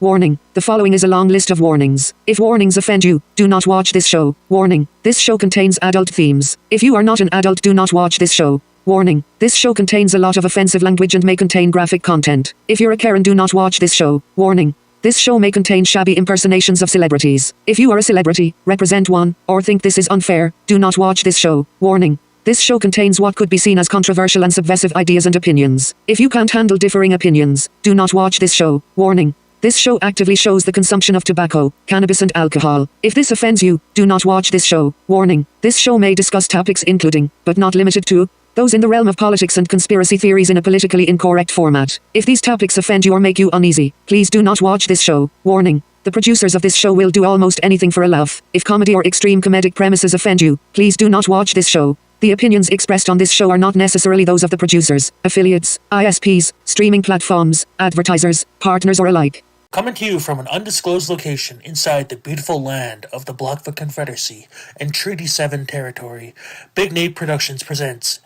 Warning, the following is a long list of warnings. If warnings offend you, do not watch this show. Warning, this show contains adult themes. If you are not an adult, do not watch this show. Warning, this show contains a lot of offensive language and may contain graphic content. If you're a Karen, do not watch this show. Warning, this show may contain shabby impersonations of celebrities. If you are a celebrity, represent one, or think this is unfair, do not watch this show. Warning, this show contains what could be seen as controversial and subversive ideas and opinions. If you can't handle differing opinions, do not watch this show. Warning, this show actively shows the consumption of tobacco, cannabis and alcohol. If this offends you, do not watch this show. Warning, this show may discuss topics including, but not limited to, those in the realm of politics and conspiracy theories in a politically incorrect format. If these topics offend you or make you uneasy, please do not watch this show. Warning, the producers of this show will do almost anything for a laugh. If comedy or extreme comedic premises offend you, please do not watch this show. The opinions expressed on this show are not necessarily those of the producers, affiliates, ISPs, streaming platforms, advertisers, partners or alike. Coming to you from an undisclosed location inside the beautiful land of the Blackfoot Confederacy and Treaty 7 territory, Big Nate Productions presents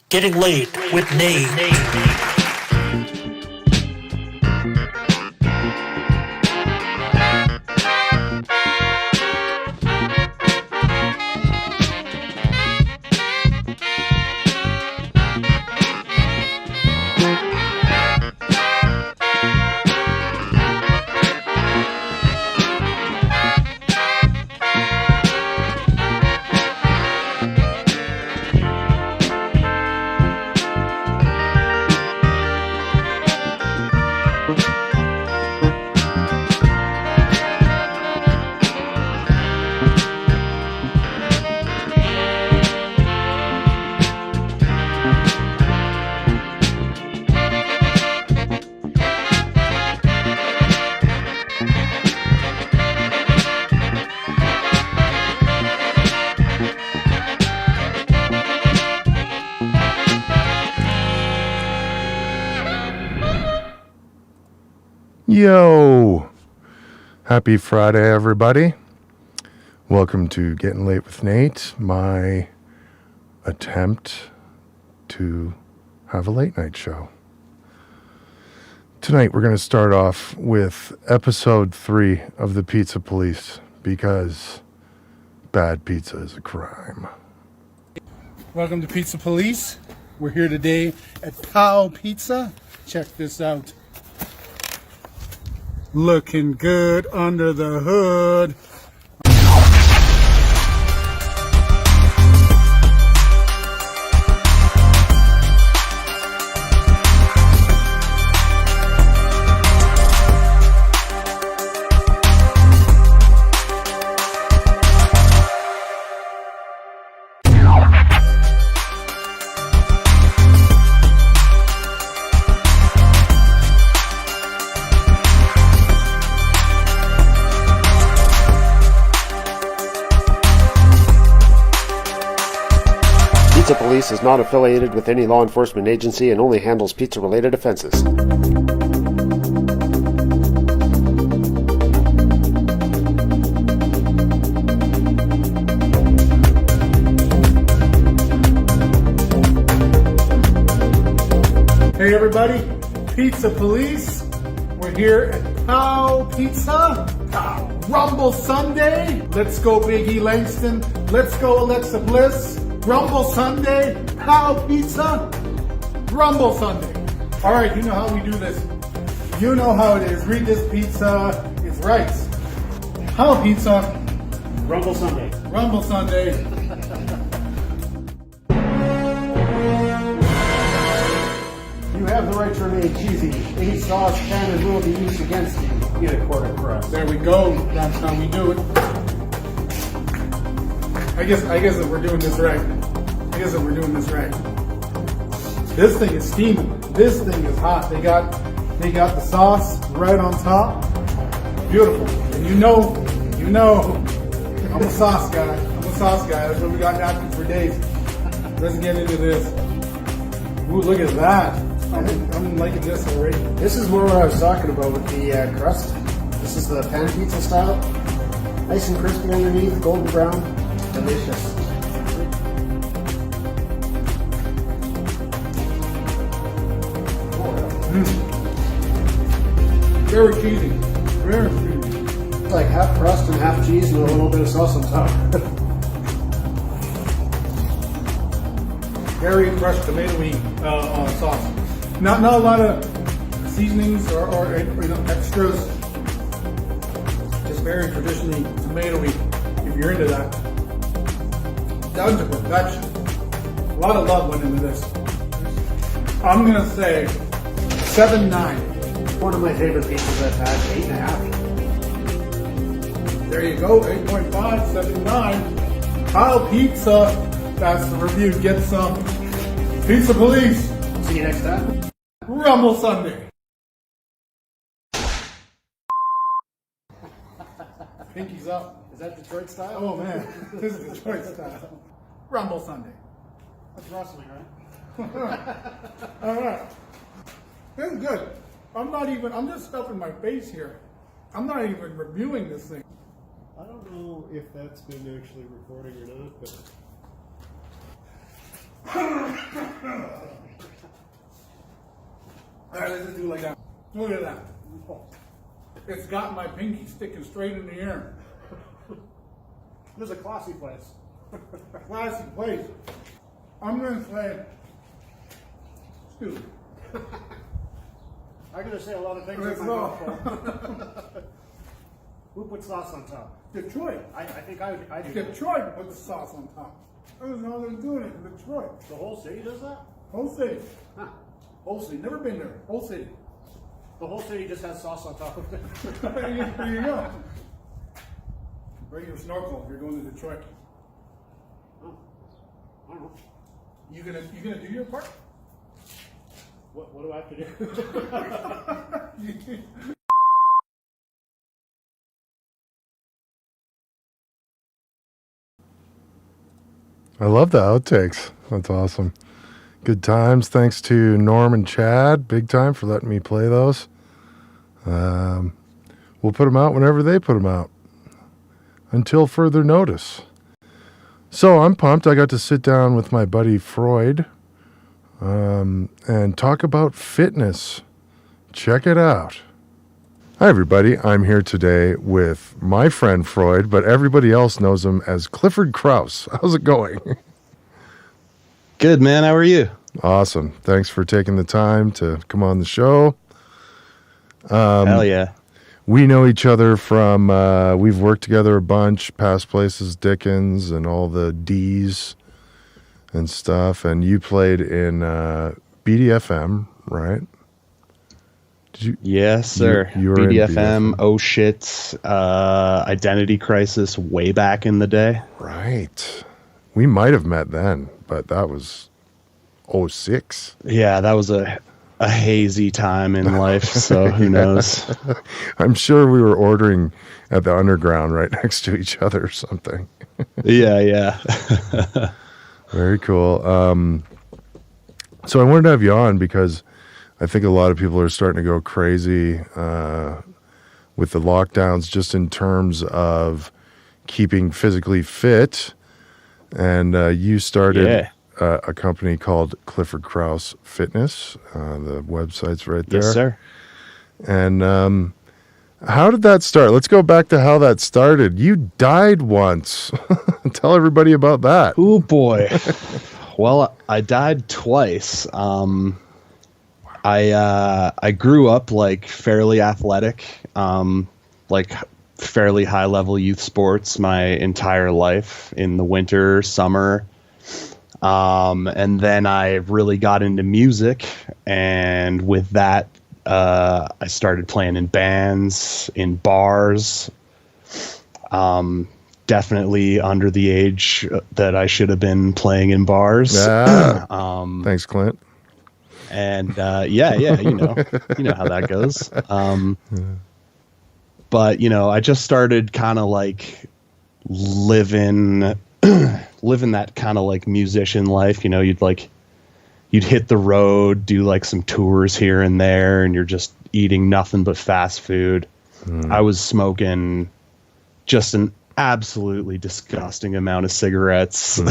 Getting Laid with Nate. Yo! Happy Friday, everybody. Welcome to Getting Late with Nate, my attempt to have a late night show. Tonight we're going to start off with episode 3 of the Pizza Police, because bad pizza is a crime. Welcome to Pizza Police. We're here today at Pow Pizza. Check this out. Looking good under the hood. Pizza Police is not affiliated with any law enforcement agency and only handles pizza-related offenses. Hey everybody, Pizza Police. We're here at Pow Pizza. Pow. Rumble Sunday. Let's go Big E Langston. Let's go Alexa Bliss. Rumble Sunday, Pow Pizza, Rumble Sunday. All right, you know how we do this. You know how it is. Read this pizza. It's rice. Pow Pizza, Rumble Sunday. Rumble Sunday. You have the right to remain cheesy. Any sauce can and will be used against you in a court of Krauss. There we go. That's how we do it. I guess that we're doing this right. This thing is steaming. This thing is hot. They got the sauce right on top. Beautiful. And you know, I'm a sauce guy. That's what we got napkins for days. Let's get into this. Ooh, look at that. I'm liking this already. This is more what I was talking about with the crust. This is the pan pizza style. Nice and crispy underneath, golden brown. Delicious. Very cheesy. Very creamy. It's like half crust and half cheese and a little bit of sauce on top. Very fresh tomatoey sauce. Not a lot of seasonings or extras. Just very traditionally tomatoey. If you're into that, down to perfection. A lot of love went into this. I'm gonna say 7.9. One of my favorite pizzas I've had, 8.5. There you go, 8.5, 7.9. Kyle Pizza. That's the review. Get some. Pizza Police. See you next time. Rumble Sunday. Pinky's up. Is that Detroit style? Oh man, this is Detroit style. Rumble Sunday. That's wrestling, right? All right. This is good. I'm just stuffing my face here. I'm not even reviewing this thing. I don't know if that's been actually recording or not, but All right, let's just do it like that. Look at that. It's got my pinky sticking straight in the air. This is a classy place. Classy place. I'm gonna say, excuse me. I'm gonna say a lot of things. Let's in my go. mouth. Who put sauce on top? Detroit. I think I do. Detroit put the sauce on top. I don't know how they're doing it in Detroit. The whole city does that? Whole city. Huh. Whole city. Never been there. Whole city. The whole city just has sauce on top of it. There you go. Bring your snorkel if you're going to Detroit. Oh, I don't know. You gonna do your part? What do I have to do? I love the outtakes. That's awesome. Good times. Thanks to Norm and Chad, big time, for letting me play those. We'll put them out whenever they put them out, until further notice. So I'm pumped. I got to sit down with my buddy Freud and talk about fitness. Check it out. Hi, everybody. I'm here today with my friend Freud, but everybody else knows him as Clifford Krauss. How's it going? Good, man. How are you? Awesome. Thanks for taking the time to come on the show. Hell yeah. We know each other from, we've worked together a bunch, past places, Dickens, and all the D's and stuff. And you played in BDFM, right? Yes, sir. You were in BDFM, oh shit, Identity Crisis way back in the day. Right. We might have met then, but that was 06. Yeah, that was a hazy time in life, so who knows? I'm sure we were ordering at the Underground right next to each other or something. Yeah. Very cool. So I wanted to have you on because I think a lot of people are starting to go crazy with the lockdowns just in terms of keeping physically fit. And you started a company called Clifford Krauss Fitness. The website's right there. Yes, sir. And how did that start? Let's go back to how that started. You died once. Tell everybody about that. Oh, boy. Well, I died twice. I grew up like fairly athletic, like fairly high level youth sports my entire life in the winter, summer. And then I really got into music, and with that, I started playing in bands, in bars, definitely under the age that I should have been playing in bars. Thanks, Clint. And yeah, you know how that goes. But I just started kind of like living that kind of like musician life. You'd hit the road, do like some tours here and there, and you're just eating nothing but fast food. I was smoking just an absolutely disgusting amount of cigarettes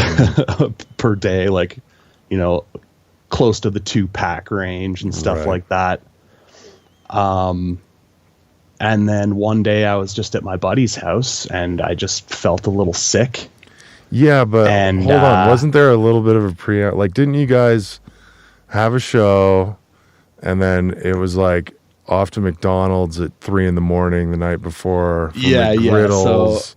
per day, like close to the 2-pack range and stuff like that. And then one day I was just at my buddy's house and I just felt a little sick. Yeah, but hold on. Wasn't there a little bit of a like, didn't you guys have a show and then it was like off to McDonald's at 3 a.m. the night before? Yeah.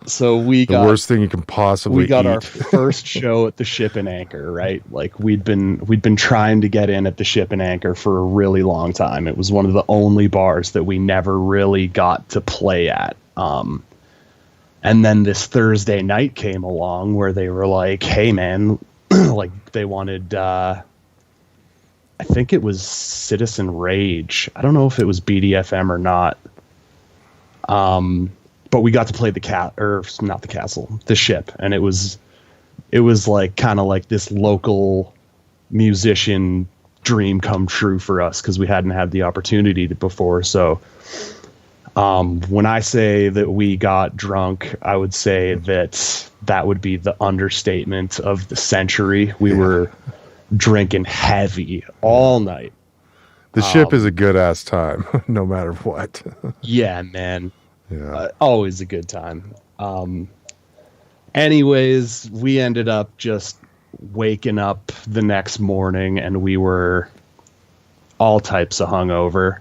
So we got the worst thing you can possibly We got eat. our first show at the Ship and Anchor, right? Like we'd been trying to get in at the Ship and Anchor for a really long time. It was one of the only bars that we never really got to play at. And then this Thursday night came along where they were like, hey man, like they wanted, I think it was Citizen Rage. I don't know if it was BDFM or not. But we got to play the Ship. And it was like kind of like this local musician dream come true for us, 'cause we hadn't had the opportunity before. So, when I say that we got drunk, I would say that would be the understatement of the century. We were drinking heavy all night. The Ship is a good ass time, no matter what. Yeah, man. Yeah. Always a good time. Anyways, we ended up just waking up the next morning and we were all types of hungover.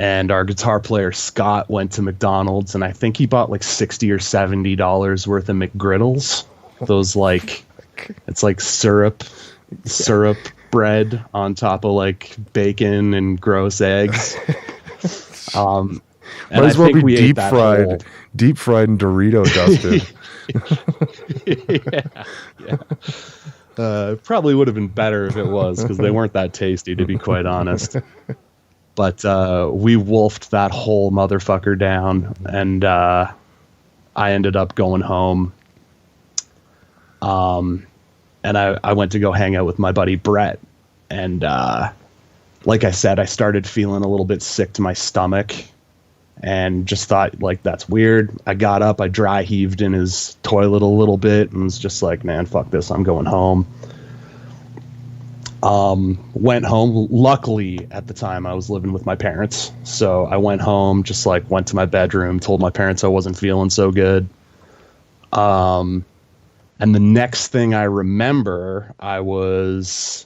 And our guitar player, Scott, went to McDonald's and I think he bought like $60 or $70 worth of McGriddles. Those like, it's like syrup bread on top of like bacon and gross eggs. And Might as well be deep fried and Dorito dusted. Yeah. Probably would have been better if it was, because they weren't that tasty, to be quite honest. But we wolfed that whole motherfucker down, and I ended up going home. And I went to go hang out with my buddy Brett, and like I said, I started feeling a little bit sick to my stomach and just thought, like, that's weird. I got up, I dry heaved in his toilet a little bit and was just like, man, fuck this, I'm going home. Went home. Luckily, at the time, I was living with my parents. So I went home, just like went to my bedroom, told my parents I wasn't feeling so good. And the next thing I remember, I was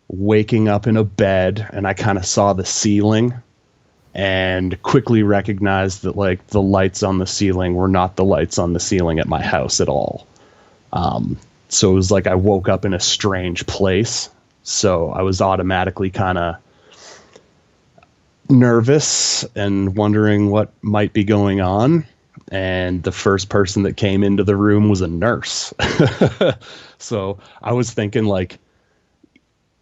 waking up in a bed and I kind of saw the ceiling and quickly recognized that like the lights on the ceiling were not the lights on the ceiling at my house at all. So it was like I woke up in a strange place. So I was automatically kind of nervous and wondering what might be going on. And the first person that came into the room was a nurse. So I was thinking like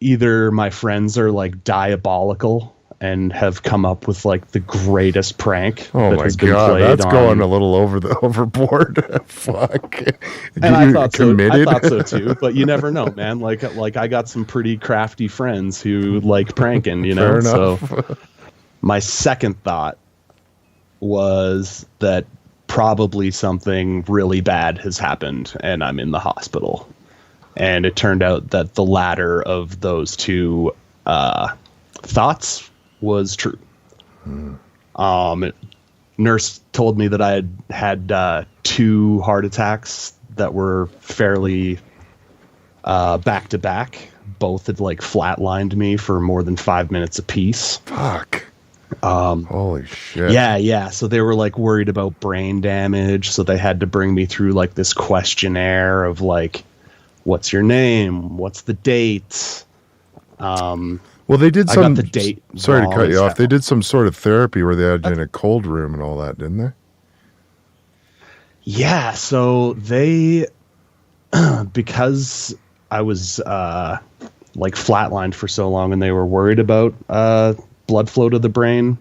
either my friends are like diabolical and have come up with like the greatest prank. Oh my god, that's going a little overboard. Fuck. And I thought so too, but you never know, man. Like I got some pretty crafty friends who like pranking, you know. So my second thought was that probably something really bad has happened and I'm in the hospital. And it turned out that the latter of those two thoughts was true. Nurse told me that I had 2 heart attacks that were fairly back to back. Both had like flatlined me for more than 5 minutes apiece. Fuck. Holy shit. Yeah. So they were like worried about brain damage. So they had to bring me through like this questionnaire of like, what's your name? What's the date? Well, they did some. I got the date. Sorry to cut you off. They did some sort of therapy where they had you in a cold room and all that, didn't they? Yeah. So they, because I was like flatlined for so long, and they were worried about blood flow to the brain.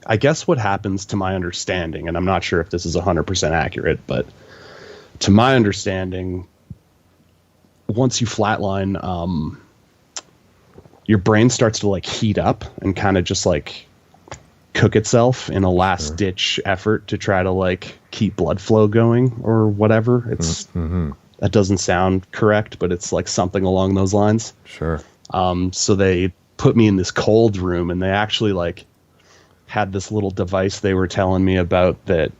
I guess what happens, to my understanding, and I'm not sure if this is 100% accurate, but to my understanding, once you flatline, your brain starts to like heat up and kind of just like cook itself in a last ditch effort to try to like keep blood flow going or whatever. It's that doesn't sound correct, but it's like something along those lines. Sure. So they put me in this cold room, and they actually like had this little device they were telling me about that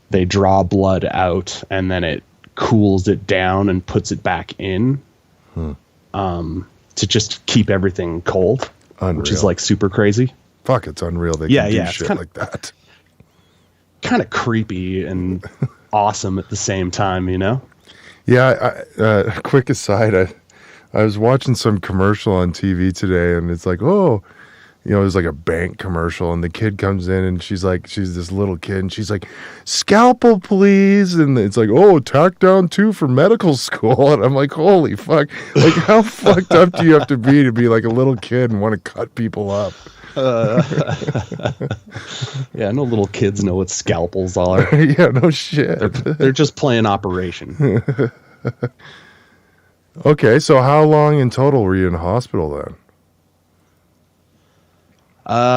they draw blood out and then it cools it down and puts it back in to just keep everything cold. Unreal. Which is like super crazy. Fuck, it's unreal. They can do shit like that. Kind of creepy and awesome at the same time, you know? Yeah. Quick aside, I was watching some commercial on TV today, and it's like, oh, you know, it was like a bank commercial, and the kid comes in, and she's this little kid, and she's like, scalpel, please. And it's like, oh, tack down 2 for medical school. And I'm like, holy fuck. Like, how fucked up do you have to be like a little kid and want to cut people up? Yeah, no little kids know what scalpels are. Yeah, no shit. They're just playing Operation. Okay, so how long in total were you in hospital then?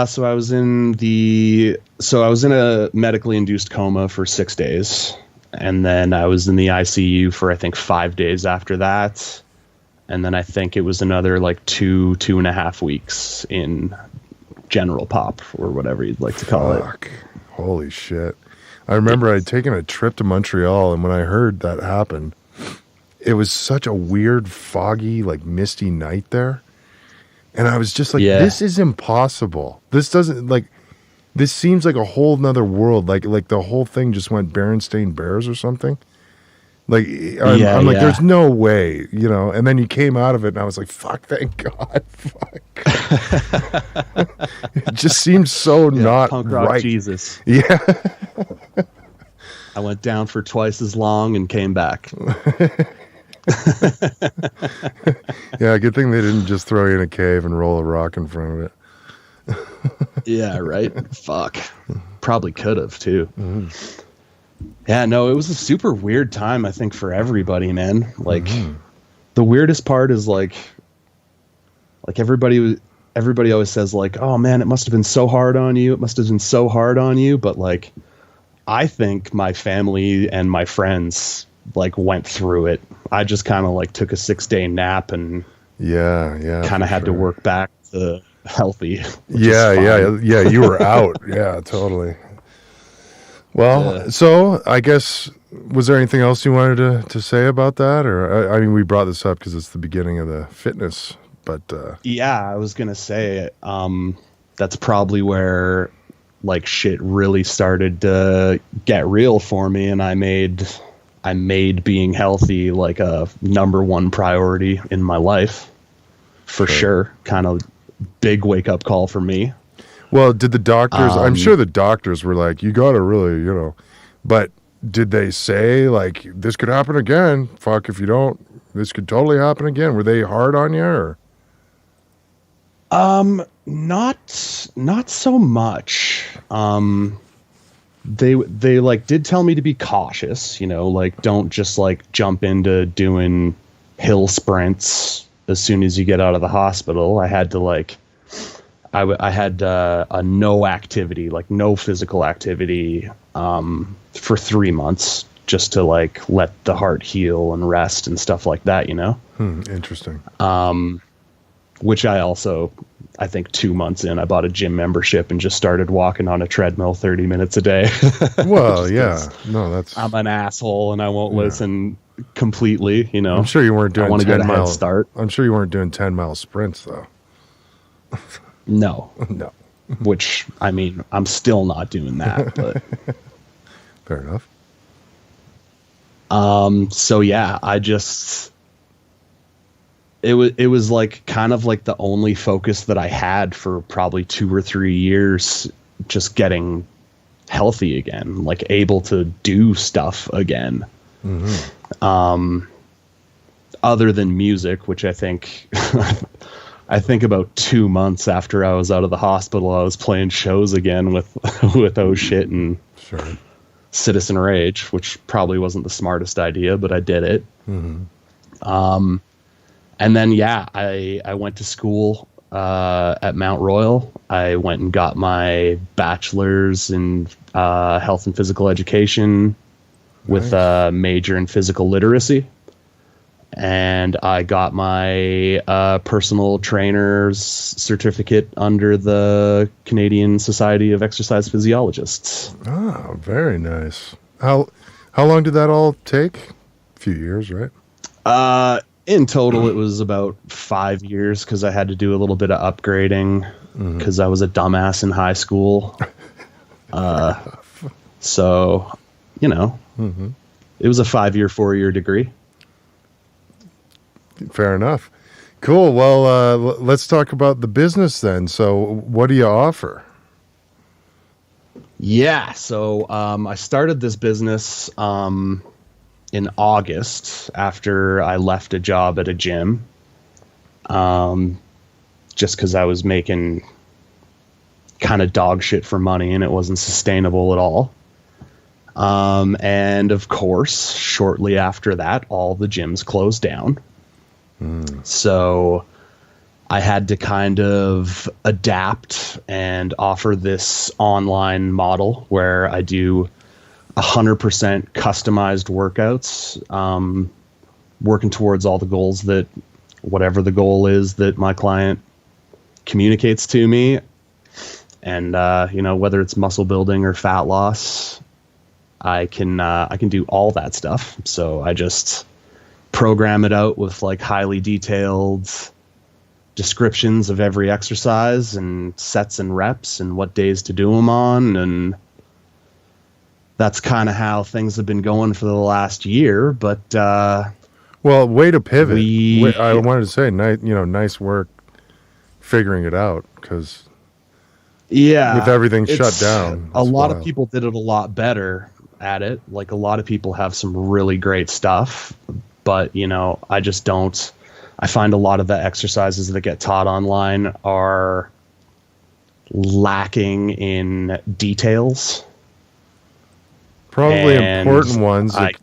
So I was in a medically induced coma for 6 days, and then I was in the ICU for I think 5 days after that, and then I think it was another like 2.5 weeks in general pop or whatever you'd like to call it. Holy shit! I remember I'd taken a trip to Montreal, and when I heard that happened, it was such a weird, foggy, like misty night there. And I was just like, this is impossible. This doesn't this seems like a whole nother world. Like the whole thing just went Berenstain Bears or something. Like, I'm like, there's no way, you know? And then you came out of it and I was like, fuck, thank God. Fuck. It just seemed so not punk rock right. Jesus. Yeah. I went down for twice as long and came back. Yeah, good thing they didn't just throw you in a cave and roll a rock in front of it. Yeah, right? Fuck. Probably could have, too. Yeah, no, it was a super weird time, I think, for everybody, man. Like, the weirdest part is, like everybody always says, like, oh, man, it must have been so hard on you. It must have been so hard on you. But, like, I think my family and my friends like went through it. I just kind of like took a 6-day nap and kind of had to work back to healthy. Yeah. You were out. Yeah, totally. Well, so I guess, was there anything else you wanted to say about that? Or I mean, we brought this up because it's the beginning of the fitness, but yeah, I was gonna say that's probably where like shit really started to get real for me, and I made being healthy like a number one priority in my life for sure. Kind of big wake up call for me. Well, did the doctors, I'm sure the doctors were like, you got to really, you know, but did they say like, this could happen again? Fuck, if you don't, this could totally happen again. Were they hard on you or? Not so much. They like did tell me to be cautious, you know, like don't just like jump into doing hill sprints as soon as you get out of the hospital. I had to like, I had a no activity, like no physical activity, for 3 months just to like let the heart heal and rest and stuff like that, you know? Interesting. Which I think 2 months in, I bought a gym membership and just started walking on a treadmill 30 minutes a day. Well, yeah. No, that's... I'm an asshole and I won't listen completely, you know. I'm sure you weren't doing 10-mile start. I'm sure you weren't doing 10-mile sprints, though. No. No. Which, I mean, I'm still not doing that, but... Fair enough. So, yeah, I just... It was like kind of like the only focus that I had for probably 2 or 3 years, just getting healthy again, like able to do stuff again. Other than music, which I think about 2 months after I was out of the hospital, I was playing shows again with Oh Shit and Citizen Rage, which probably wasn't the smartest idea, but I did it. And then, I went to school at Mount Royal. I went and got my bachelor's in health and physical education with a major in physical literacy. and I got my personal trainer's certificate under the Canadian Society of Exercise Physiologists. Oh, very nice. How long did that all take? A few years, right? In total, it was about 5 years because I had to do a little bit of upgrading because I was a dumbass in high school. So, you know, it was a 5-year, 4-year degree. Fair enough. Cool. Well, let's talk about the business then. So what do you offer? Yeah. So I started this business in August after I left a job at a gym, just because I was making kind of dog shit for money and it wasn't sustainable at all. And of course, shortly after that, all the gyms closed down. So I had to kind of adapt and offer this online model where I do 100% customized workouts, working towards all the goals that whatever the goal is that my client communicates to me. And, you know, whether it's muscle building or fat loss, I can do all that stuff. So I just program it out with like highly detailed descriptions of every exercise and sets and reps and what days to do them on. And that's kind of how things have been going for the last year. But well, way to pivot. I wanted to say, nice work figuring it out, because with everything shut down, a lot of people did it a lot better at it. Like, a lot of people have some really great stuff, but you know, I just don't. I find a lot of the exercises that get taught online are lacking in details. Probably important ones that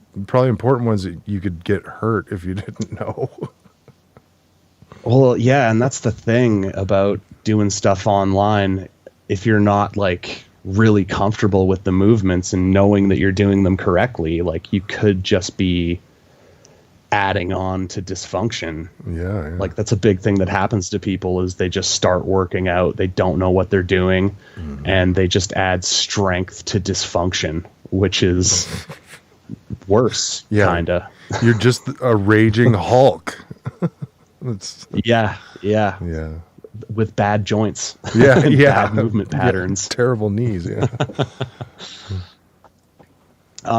you could get hurt if you didn't know. Well, yeah, and that's the thing about doing stuff online. If you're not like really comfortable with the movements and knowing that you're doing them correctly, like, you could just be adding on to dysfunction. Yeah. Like, that's a big thing that happens to people, is they just start working out, they don't know what they're doing, and they just add strength to dysfunction, which is worse. Kinda. You're just a raging Hulk. Yeah with bad joints. Bad movement patterns. Terrible knees.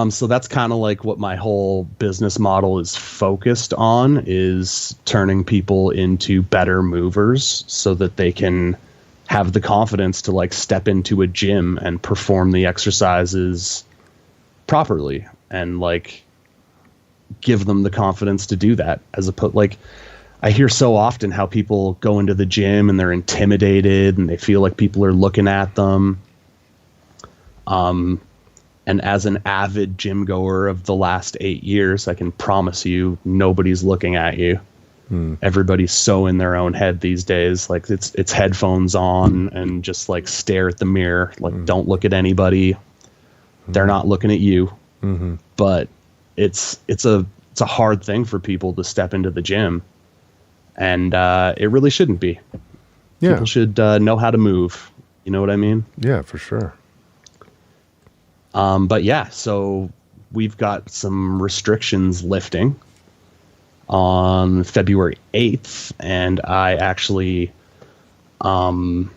So that's kind of like what my whole business model is focused on, is turning people into better movers so that they can have the confidence to like step into a gym and perform the exercises properly, and like give them the confidence to do that. As opposed, like, I hear so often how people go into the gym and they're intimidated and they feel like people are looking at them. And as an avid gym goer of the last 8 years, I can promise you nobody's looking at you. Everybody's so in their own head these days. Like, it's headphones on and just like stare at the mirror. Like, don't look at anybody. They're not looking at you. But it's a hard thing for people to step into the gym. And it really shouldn't be. Yeah. People should know how to move. You know what I mean? Yeah, for sure. But yeah, so we've got some restrictions lifting on February 8th, and I actually have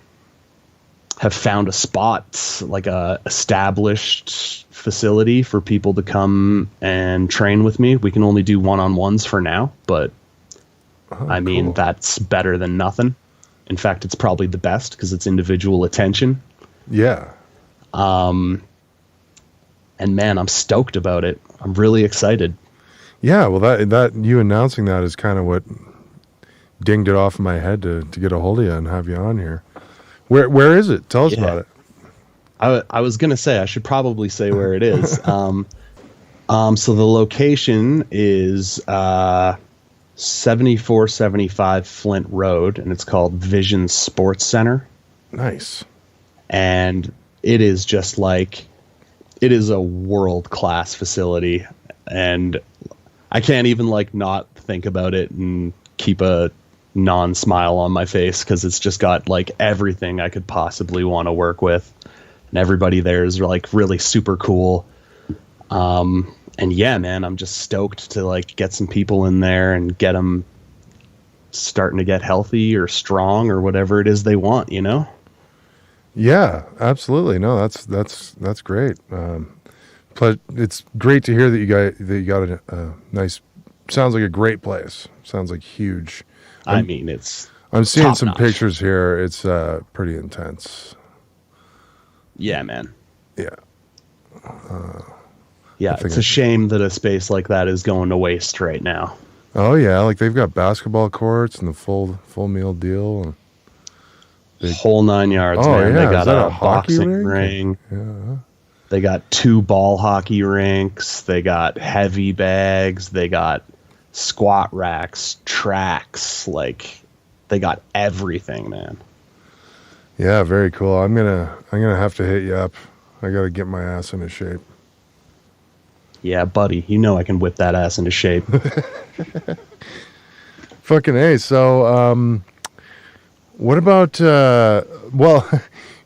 found a spot, like a established facility for people to come and train with me. We can only do one-on-ones for now, but I mean, cool. That's better than nothing. In fact, it's probably the best because it's individual attention. Yeah. And man, I'm stoked about it. I'm really excited. Yeah, well, that you announcing that is kind of what dinged it off in my head to get a hold of you and have you on here. Where is it? Tell us about it. I was gonna say, I should probably say where it is. So the location is 7475 Flint Road, and it's called Vision Sports Center. Nice. And it is just like, it is a world-class facility. And I can't even like not think about it and keep a non-smile on my face because it's just got like everything I could possibly want to work with, and everybody there is like really super cool. And yeah, man, I'm just stoked to like get some people in there and get them starting to get healthy or strong or whatever it is they want, you know? Yeah, absolutely. No, that's great. But it's great to hear that you got a nice. Sounds like a great place. Sounds like huge. I mean, it's. I'm seeing some top-notch. pictures here. It's pretty intense. Yeah, man. Yeah. Yeah, it's a shame that a space like that is going to waste right now. Oh yeah, like they've got basketball courts and the full meal deal. And whole 9 yards, oh, man. Yeah. They got a boxing hockey ring. Yeah. They got 2 ball hockey rinks. They got heavy bags. They got squat racks, tracks. Like, they got everything, man. Yeah, very cool. I'm gonna have to hit you up. I gotta get my ass into shape. Yeah, buddy. You know I can whip that ass into shape. Fucking A. So, what about, well,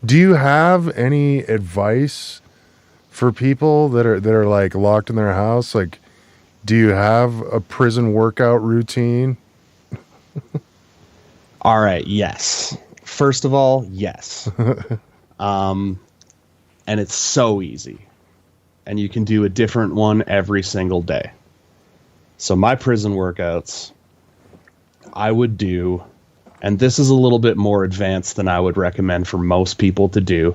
do you have any advice for people that are like locked in their house? Like, do you have a prison workout routine? All right. Yes. First of all, yes. And it's so easy. And you can do a different one every single day. So my prison workouts, I would do, and this is a little bit more advanced than I would recommend for most people to do,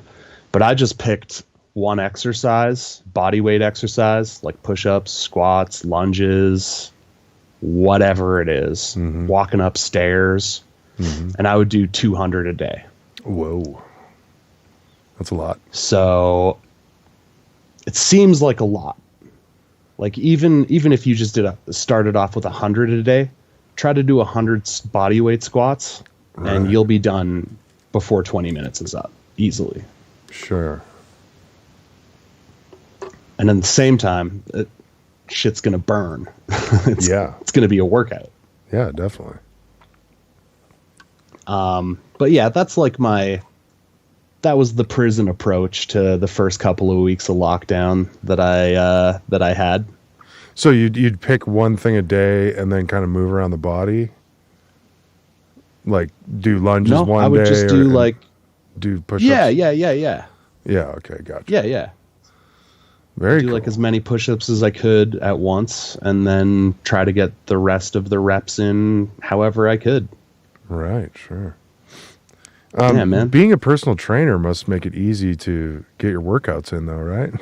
but I just picked one exercise, body weight exercise, like push-ups, squats, lunges, whatever it is, walking upstairs, and I would do 200 a day. Whoa. That's a lot. So it seems like a lot. Like even if you just started off with 100 a day, try to do 100 body weight squats, and you'll be done before 20 minutes is up easily. Sure. And at the same time, shit's gonna burn. It's gonna be a workout. Yeah, definitely. But yeah, that's like that was the prison approach to the first couple of weeks of lockdown that I had. So you'd pick one thing a day and then kind of move around the body, like do lunges one day. No, I would just do like do push-ups. Yeah. Yeah. Okay, gotcha. Yeah. Very do cool. like as many push-ups as I could at once, and then try to get the rest of the reps in however I could. Right. Sure. Yeah, man. Being a personal trainer must make it easy to get your workouts in, though, right?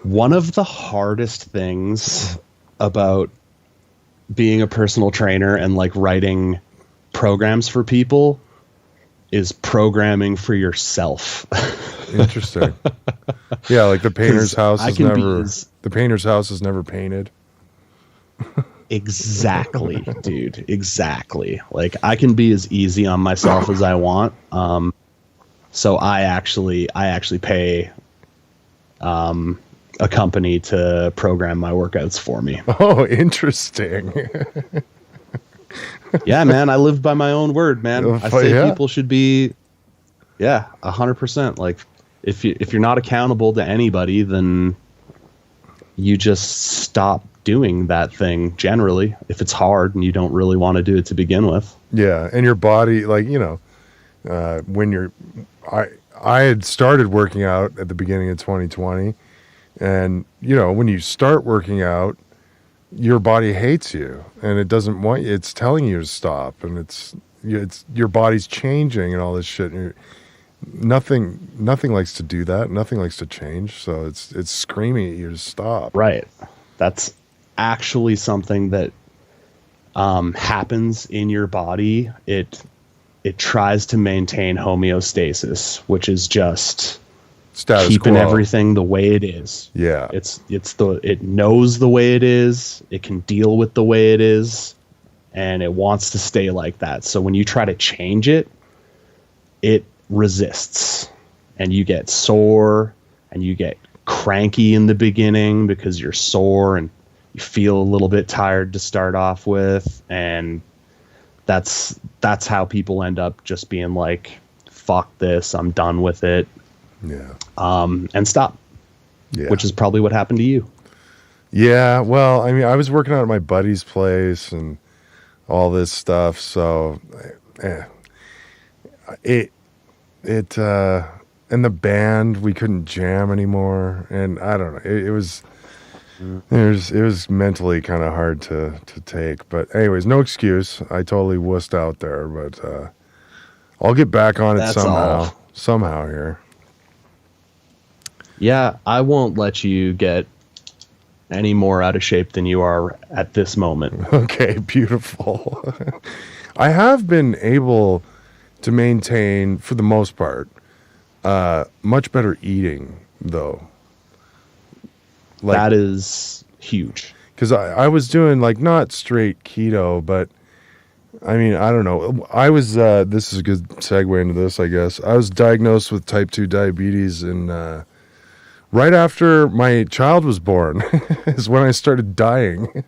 One of the hardest things about being a personal trainer and like writing programs for people is programming for yourself. Interesting. Yeah, like the painter's house is never painted. Exactly, dude. Exactly. Like I can be as easy on myself as I want. So I actually pay a company to program my workouts for me. Oh, interesting. Yeah, man. I live by my own word, man. I say people should be 100%. Like if you're not accountable to anybody, then you just stop doing that thing generally if it's hard and you don't really want to do it to begin with. Yeah, and your body, like, you know, when I had started working out at the beginning of 2020, and you know, when you start working out, your body hates you and it doesn't want you. It's telling you to stop, and it's your body's changing and all this shit. And nothing likes to do that. Nothing likes to change. So it's screaming at you to stop. Right. That's actually something that happens in your body. It tries to maintain homeostasis, which is just status keeping quo. Everything the way it is. Yeah. It knows the way it is. It can deal with the way it is, and it wants to stay like that. So when you try to change it, it resists, and you get sore, and you get cranky in the beginning because you're sore and you feel a little bit tired to start off with, and that's how people end up just being like, fuck this, I'm done with it. Yeah. And stop. Yeah. Which is probably what happened to you. Yeah, well, I mean, I was working out at my buddy's place and all this stuff, so and the band, we couldn't jam anymore, and I don't know, it was mentally kind of hard to take, but anyways, no excuse. I totally wussed out there, but I'll get back on it somehow here. Yeah, I won't let you get any more out of shape than you are at this moment. Okay, beautiful. I have been able to maintain, for the most part, much better eating, though. Like, that is huge. Because I was doing, like, not straight keto, but, I mean, I don't know. I was, this is a good segue into this, I guess. I was diagnosed with type 2 diabetes in... right after my child was born is when I started dying.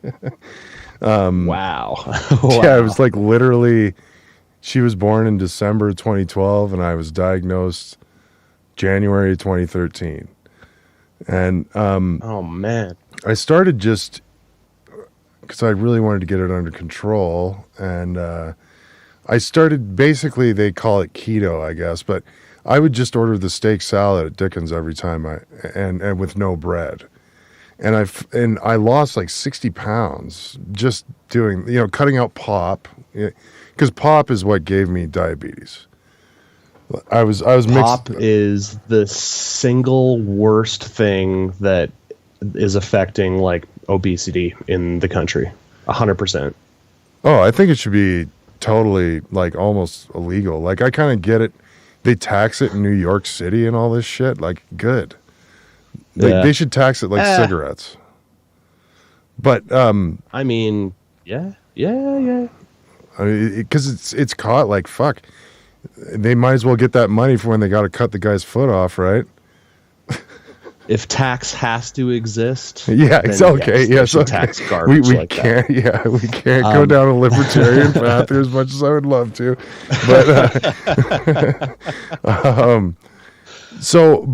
Wow. Yeah, it was like literally, she was born in December 2012 and I was diagnosed January 2013. And oh man, I started just because I really wanted to get it under control, and I started, basically they call it keto, I guess, but I would just order the steak salad at Dickens every time and with no bread. And I lost like 60 pounds just doing, cutting out pop, because pop is what gave me diabetes. I was pop mixed. is the single worst thing that is affecting like obesity in the country. 100%. Oh, I think it should be totally like almost illegal. Like, I kind of get it. They tax it in New York City and all this shit. Like, good. They should tax it like cigarettes. But I mean, yeah. I mean, because it's caught, like, fuck. They might as well get that money for when they got to cut the guy's foot off, right? If tax has to exist, yeah, it's okay. Yes, okay. Tax garbage we like can't. that. Yeah, we can't go down a libertarian path here as much as I would love to. But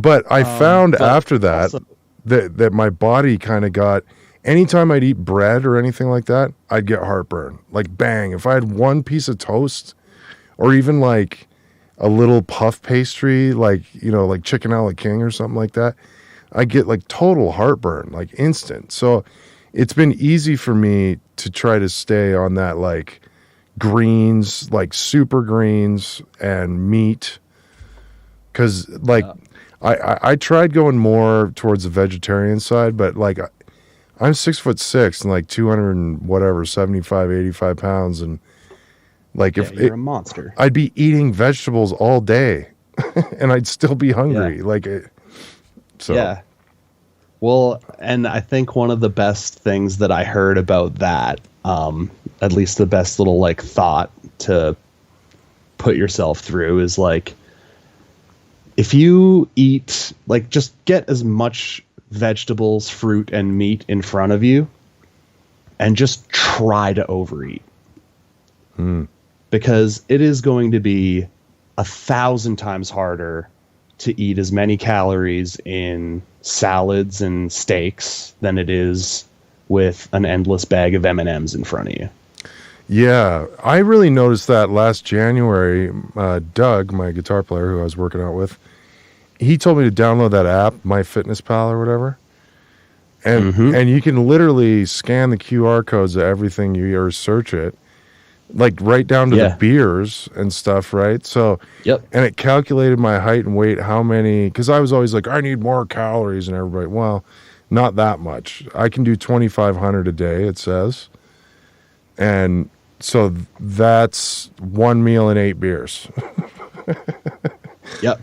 but I found after that also, that my body kind of got. Anytime I'd eat bread or anything like that, I'd get heartburn. Like, bang! If I had one piece of toast, or even like a little puff pastry, like like chicken a la king or something like that, I get like total heartburn, like instant. So it's been easy for me to try to stay on that, like greens, like super greens and meat. Cause like I tried going more towards the vegetarian side, but like I'm 6'6" and like 200 and whatever, 75, 85 pounds. And like, you're a monster. I'd be eating vegetables all day and I'd still be hungry. Yeah. Like, so. Yeah. Well, and I think one of the best things that I heard about that, at least the best little like thought to put yourself through, is like, if you eat, like, just get as much vegetables, fruit, and meat in front of you and just try to overeat. Because it is going to be 1,000 times harder to eat as many calories in salads and steaks than it is with an endless bag of M&Ms in front of you. Yeah, I really noticed that last January. Doug, my guitar player who I was working out with, he told me to download that app, MyFitnessPal or whatever. And and you can literally scan the QR codes of everything or search it, like right down to the beers and stuff, right? So, and it calculated my height and weight, how many, because I was always like, I need more calories, and everybody, well, not that much. I can do 2,500 a day, it says. And so that's one meal and 8 beers. Yep.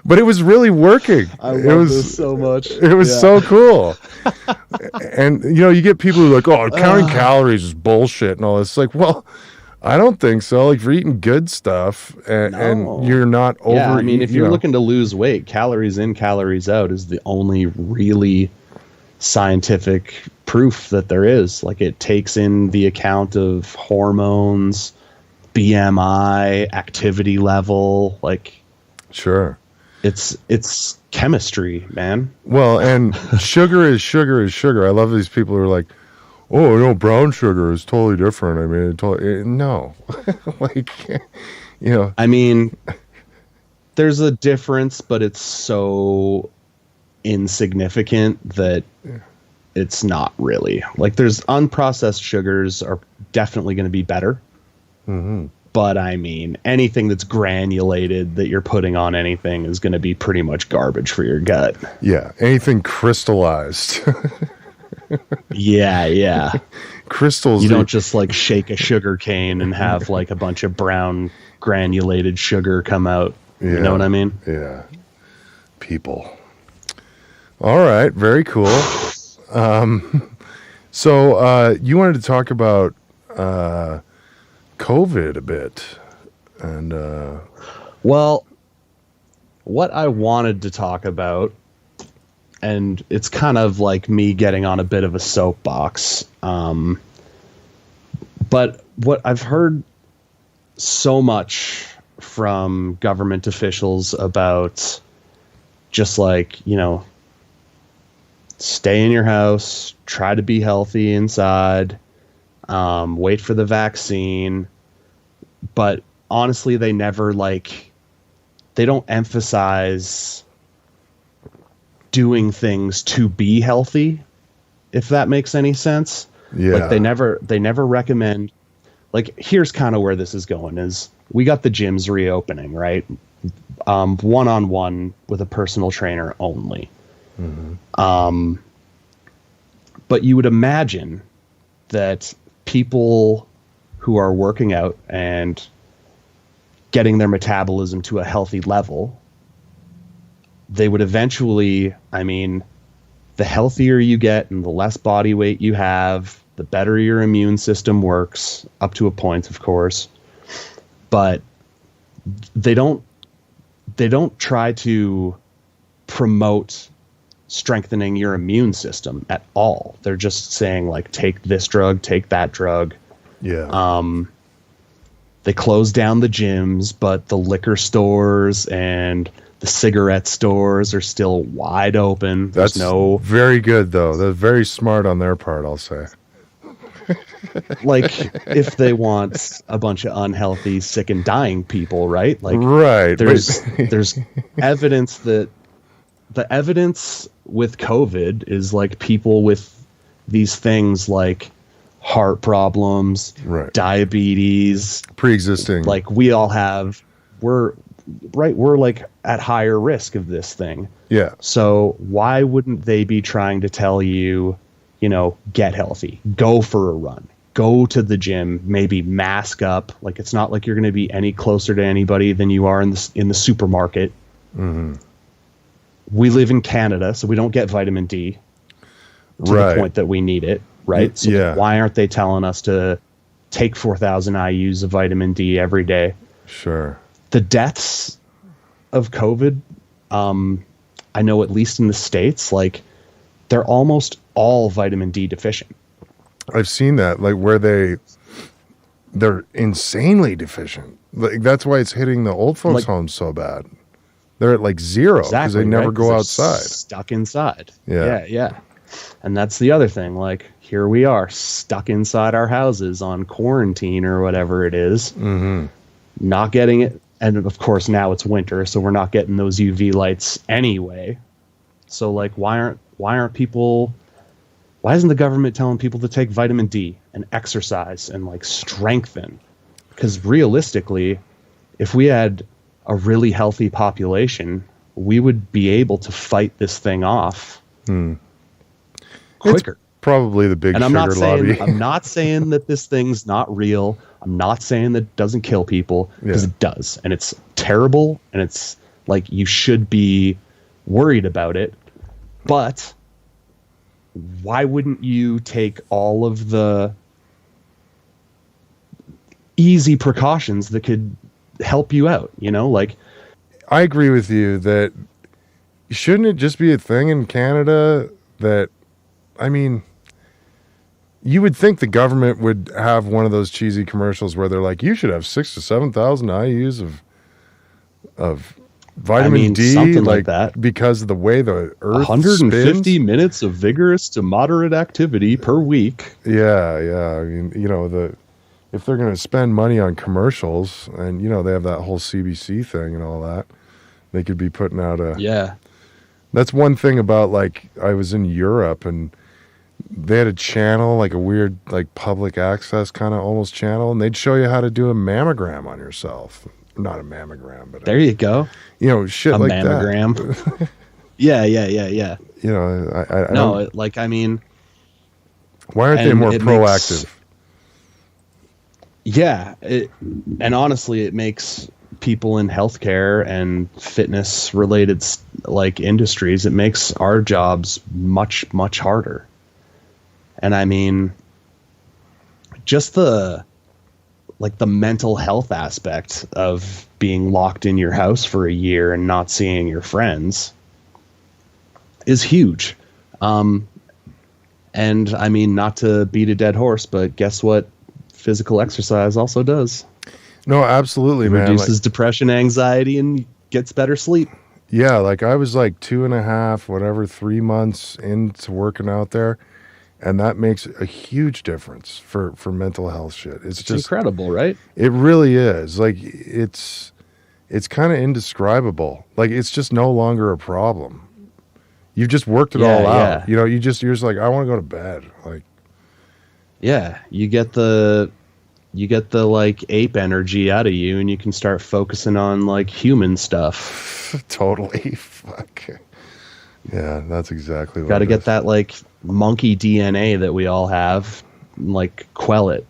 But it was really working. I love this so much. It was so cool. And you get people who are like, oh, counting calories is bullshit and all this. It's like, well, I don't think so. Like, for eating good stuff and you're not over. Yeah, I mean, if you're looking to lose weight, calories in, calories out is the only really scientific proof that there is. Like, it takes in the account of hormones, BMI, activity level. Like, sure, it's chemistry, man. Well, and sugar is sugar is sugar. I love these people who are like, oh, no, brown sugar is totally different. I mean, no. Like, I mean, there's a difference, but it's so insignificant that it's not really. Like, there's unprocessed sugars are definitely going to be better. Mm-hmm. But, I mean, anything that's granulated that you're putting on anything is going to be pretty much garbage for your gut. Yeah, anything crystallized. Yeah. Crystals. You don't just like shake a sugar cane and have like a bunch of brown granulated sugar come out. Yeah. You know what I mean? Yeah. People. All right. Very cool. So you wanted to talk about COVID a bit. And well, what I wanted to talk about, and it's kind of like me getting on a bit of a soapbox. But what I've heard so much from government officials about just like, stay in your house, try to be healthy inside, wait for the vaccine. But honestly, they never they don't emphasize doing things to be healthy, if that makes any sense. Yeah. Like, they never recommend, like, here's kind of where this is going is we got the gyms reopening, right? One-on-one with a personal trainer only. Mm-hmm. But you would imagine that people who are working out and getting their metabolism to a healthy level, they would eventually, I mean, the healthier you get and the less body weight you have, the better your immune system works, up to a point, of course. But they don't try to promote strengthening your immune system at all. They're just saying, like, take this drug, take that drug. Yeah. They close down the gyms, but the liquor stores and the cigarette stores are still wide open. That's very good, though. That's very smart on their part, I'll say. Like, if they want a bunch of unhealthy, sick, and dying people, right? Like, right. There's evidence that the evidence with COVID is like people with these things like heart problems, right, diabetes, pre-existing. Like, we all have, we're like at higher risk of this thing. Yeah. So why wouldn't they be trying to tell you, get healthy, go for a run, go to the gym, maybe mask up. Like, it's not like you're going to be any closer to anybody than you are in the supermarket. Mm-hmm. We live in Canada, so we don't get vitamin D to the point that we need it. Right. So yeah. Why aren't they telling us to take 4,000 IUs of vitamin D every day? Sure. The deaths of COVID, I know at least in the States, like, they're almost all vitamin D deficient. I've seen that, like, where they're insanely deficient. Like, that's why it's hitting the old folks' homes so bad. They're at like zero because they never go outside. Stuck inside. Yeah. Yeah. And that's the other thing. Like, here we are stuck inside our houses on quarantine or whatever it is, not getting it. And of course, now it's winter, so we're not getting those UV lights anyway. So, like, why isn't the government telling people to take vitamin D and exercise and, like, strengthen? Because realistically, if we had a really healthy population, we would be able to fight this thing off quicker. It's probably the big sugar lobby. I'm not saying that this thing's not real. I'm not saying that it doesn't kill people, because it does. And it's terrible. And it's like, you should be worried about it. But why wouldn't you take all of the easy precautions that could help you out, you know, like. I agree with you that shouldn't it just be a thing in Canada that, I mean, you would think the government would have one of those cheesy commercials where they're like, you should have 6,000 to 7,000 IUs of vitamin D, something like that, because of the way the earth 150 spins. minutes of vigorous to moderate activity per week. Yeah. I mean, you know, if they're going to spend money on commercials and, you know, they have that whole CBC thing and all that, they could be putting out that's one thing about, like, I was in Europe and they had a channel, like a weird, like, public access kind of almost channel, and they'd show you how to do a mammogram on yourself. Not a mammogram, but there you go. You know, shit a like mammogram. That. Yeah. You know, I no, don't, like, I mean, why aren't they more proactive? And honestly, it makes people in healthcare and fitness related like industries, it makes our jobs much, much harder. And I mean, just the mental health aspect of being locked in your house for a year and not seeing your friends is huge. And I mean, not to beat a dead horse, but guess what physical exercise also does? No, absolutely, man. Reduces depression, anxiety, and gets better sleep. Yeah, like I was like 2.5, 3 months into working out there, and that makes a huge difference for mental health shit. It's just incredible, right? It really is. Like it's kind of indescribable. Like it's just no longer a problem. You've just worked it all out. You know, you're just like, I want to go to bed. Like, yeah, you get the like ape energy out of you, and you can start focusing on like human stuff. Totally. Fuck. Yeah, that's exactly what Got to get that like monkey DNA that we all have, like quell it.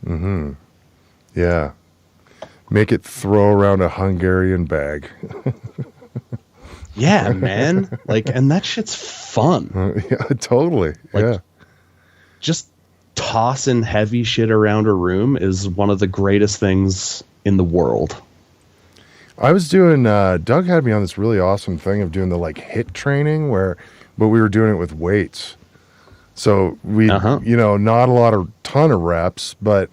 Mm-hmm. Yeah. Make it throw around a Hungarian bag. Yeah, man. Like, and that shit's fun. Yeah, totally. Like, yeah. Just tossing heavy shit around a room is one of the greatest things in the world. I was doing, Doug had me on this really awesome thing of doing the like HIIT training but we were doing it with weights. So we, you know, not a ton of reps, but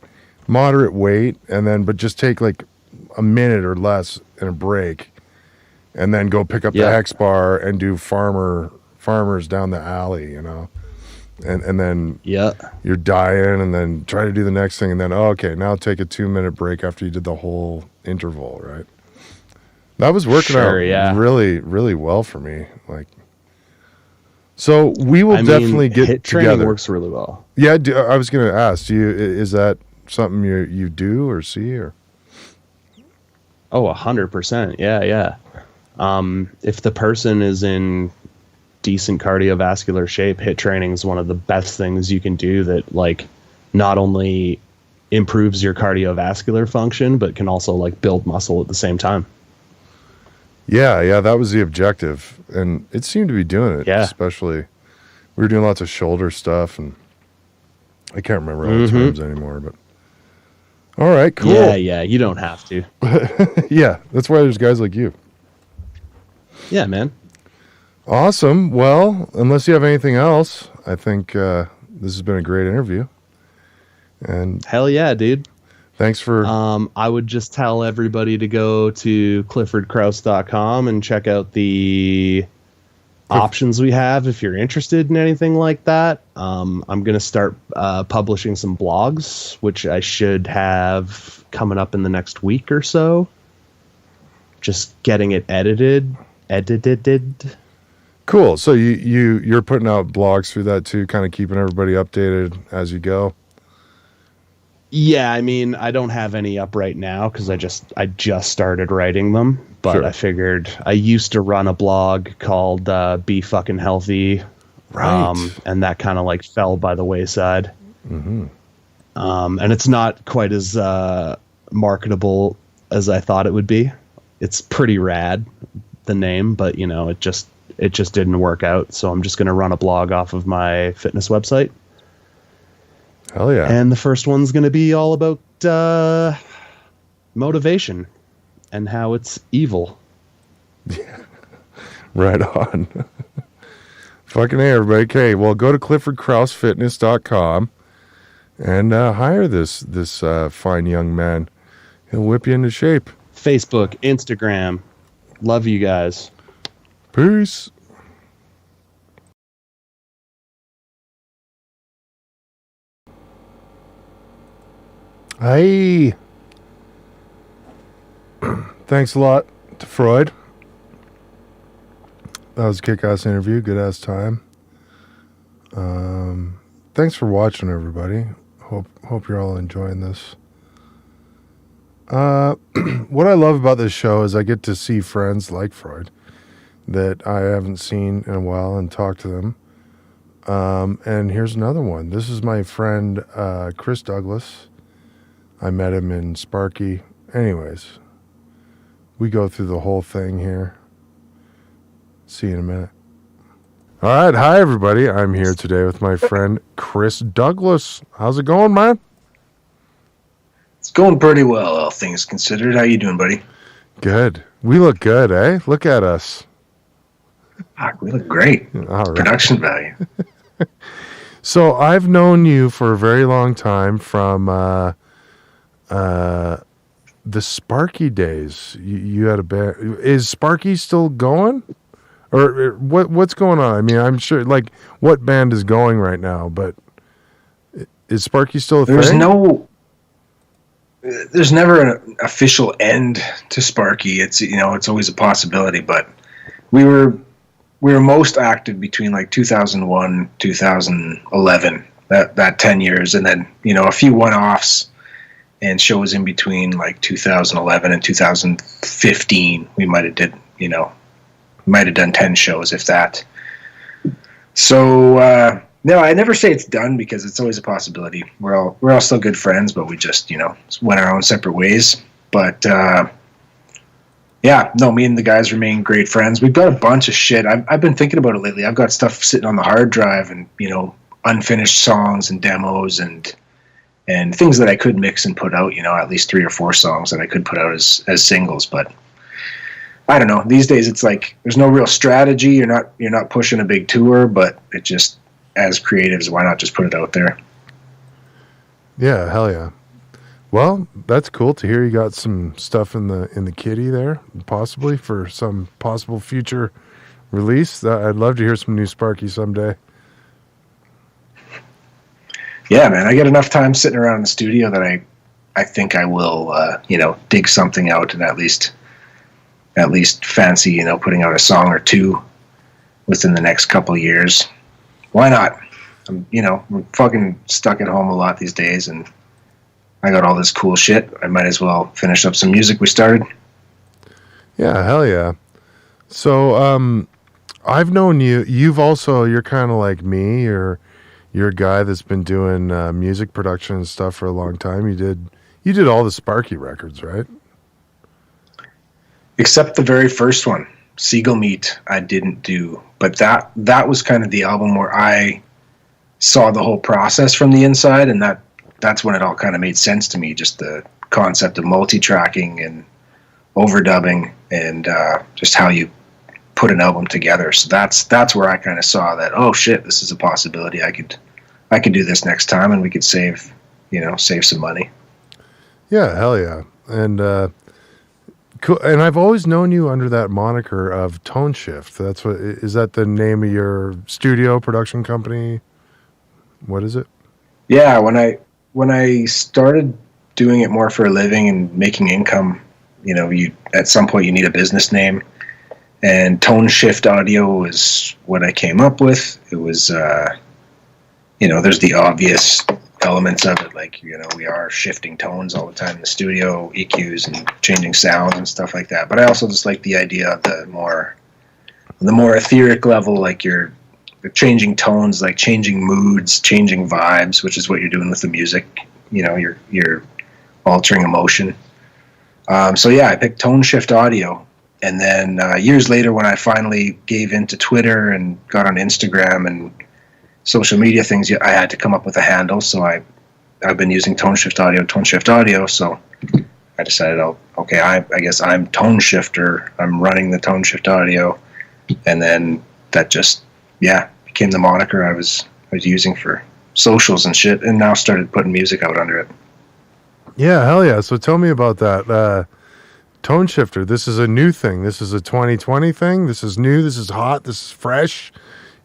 moderate weight, but just take like a minute or less in a break, and then go pick up the X bar and do farmers down the alley, you know, and then you're dying, and then try to do the next thing, and then okay, now take a 2-minute break after you did the whole interval, right? That was working out really, really well for me. Like, so we will definitely get HIIT together. Training works really well. Yeah, I was going to ask, is that something you do or see or? Oh, 100%. Yeah. If the person is in decent cardiovascular shape, HIIT training is one of the best things you can do that like not only improves your cardiovascular function, but can also like build muscle at the same time. Yeah, that was the objective, and it seemed to be doing it. Yeah. Especially, we were doing lots of shoulder stuff, and I can't remember all the terms anymore. But all right, cool. Yeah, you don't have to. Yeah, that's why there's guys like you. Yeah, man. Awesome. Well, unless you have anything else, I think this has been a great interview. And hell yeah, dude. Thanks for... I would just tell everybody to go to cliffordkrauss.com and check out the options we have if you're interested in anything like that. I'm going to start publishing some blogs, which I should have coming up in the next week or so. Just getting it edited. Cool. So you're putting out blogs through that too, kind of keeping everybody updated as you go? Yeah, I mean, I don't have any up right now because I just started writing them. But sure. I figured I used to run a blog called Be Fucking Healthy. Right. And that kind of like fell by the wayside. Mm-hmm. And it's not quite as marketable as I thought it would be. It's pretty rad, the name, but you know, it just didn't work out. So I'm just going to run a blog off of my fitness website. Hell yeah. And the first one's going to be all about motivation and how it's evil. Right on. Fucking hey, everybody. Okay, well, go to cliffordkraussfitness.com and hire this fine young man. He'll whip you into shape. Facebook, Instagram. Love you guys. Peace. Hey. Thanks a lot to Freud. That was a kick-ass interview. Good-ass time. Thanks for watching, everybody. Hope you're all enjoying this. What I love about this show is I get to see friends like Freud that I haven't seen in a while and talk to them. And here's another one. This is my friend Chris Douglas. I met him in Sparky. Anyways, we go through the whole thing here. See you in a minute. All right. Hi, everybody. I'm here today with my friend Chris Douglas. How's it going, man? It's going pretty well, all things considered. How you doing, buddy? Good. We look good, eh? Look at us. Fuck, we look great. All right. Production value. So I've known you for a very long time from the Sparky days. You had a band. Is Sparky still going? Or what's going on? I mean, I'm sure, like, what band is going right now, but is Sparky still a thing? There's never an official end to Sparky. It's always a possibility, but we were most active between like 2001, 2011, that 10 years, and then, a few one-offs and shows in between like 2011 and 2015. We might have done 10 shows, if that. So, no, I never say it's done because it's always a possibility. We're all still good friends, but we just, went our own separate ways. But, yeah, no, me and the guys remain great friends. We've got a bunch of shit. I've been thinking about it lately. I've got stuff sitting on the hard drive and, unfinished songs and demos and things that I could mix and put out, at least 3 or 4 songs that I could put out as singles. But I don't know. These days it's like there's no real strategy. You're not pushing a big tour, but it just, as creatives, why not just put it out there? Yeah, hell yeah. Well, that's cool to hear you got some stuff in the kitty there, possibly for some possible future release. I'd love to hear some new Sparky someday. Yeah, man, I get enough time sitting around in the studio that I think I will, dig something out and at least fancy, putting out a song or two within the next couple of years. Why not? We're fucking stuck at home a lot these days, and I got all this cool shit. I might as well finish up some music we started. Yeah, hell yeah. So, I've known you. You're kind of like me. You're a guy that's been doing music production and stuff for a long time. You did all the Sparky records, right? Except the very first one, Seagull Meat, I didn't do. But that was kind of the album where I saw the whole process from the inside, and that's when it all kind of made sense to me, just the concept of multi-tracking and overdubbing and just how you put an album together. So that's where I kind of saw that, oh shit, this is a possibility. I could do this next time, and we could save some money. Yeah, hell yeah. And cool. And I've always known you under that moniker of Toneshifter. Is that the name of your studio production company? What is it? Yeah, when I started doing it more for a living and making income, you at some point you need a business name, and Toneshift Audio is what I came up with. It was, there's the obvious elements of it, like, we are shifting tones all the time in the studio, EQs and changing sounds and stuff like that. But I also just like the idea of the more etheric level, like you're changing tones, like changing moods, changing vibes, which is what you're doing with the music. You're altering emotion. So yeah, I picked Toneshift Audio, and then years later, when I finally gave into Twitter and got on Instagram and social media things, I had to come up with a handle. So I I've been using Toneshifter audio. So I decided, I guess I'm Toneshifter. I'm running the Toneshifter audio, and then that just became the moniker I was using for socials and shit, and now started putting music out under it. Yeah, hell yeah. So tell me about that. Toneshifter, this is a new thing. This is a 2020 thing. This is new. This is hot. This is fresh.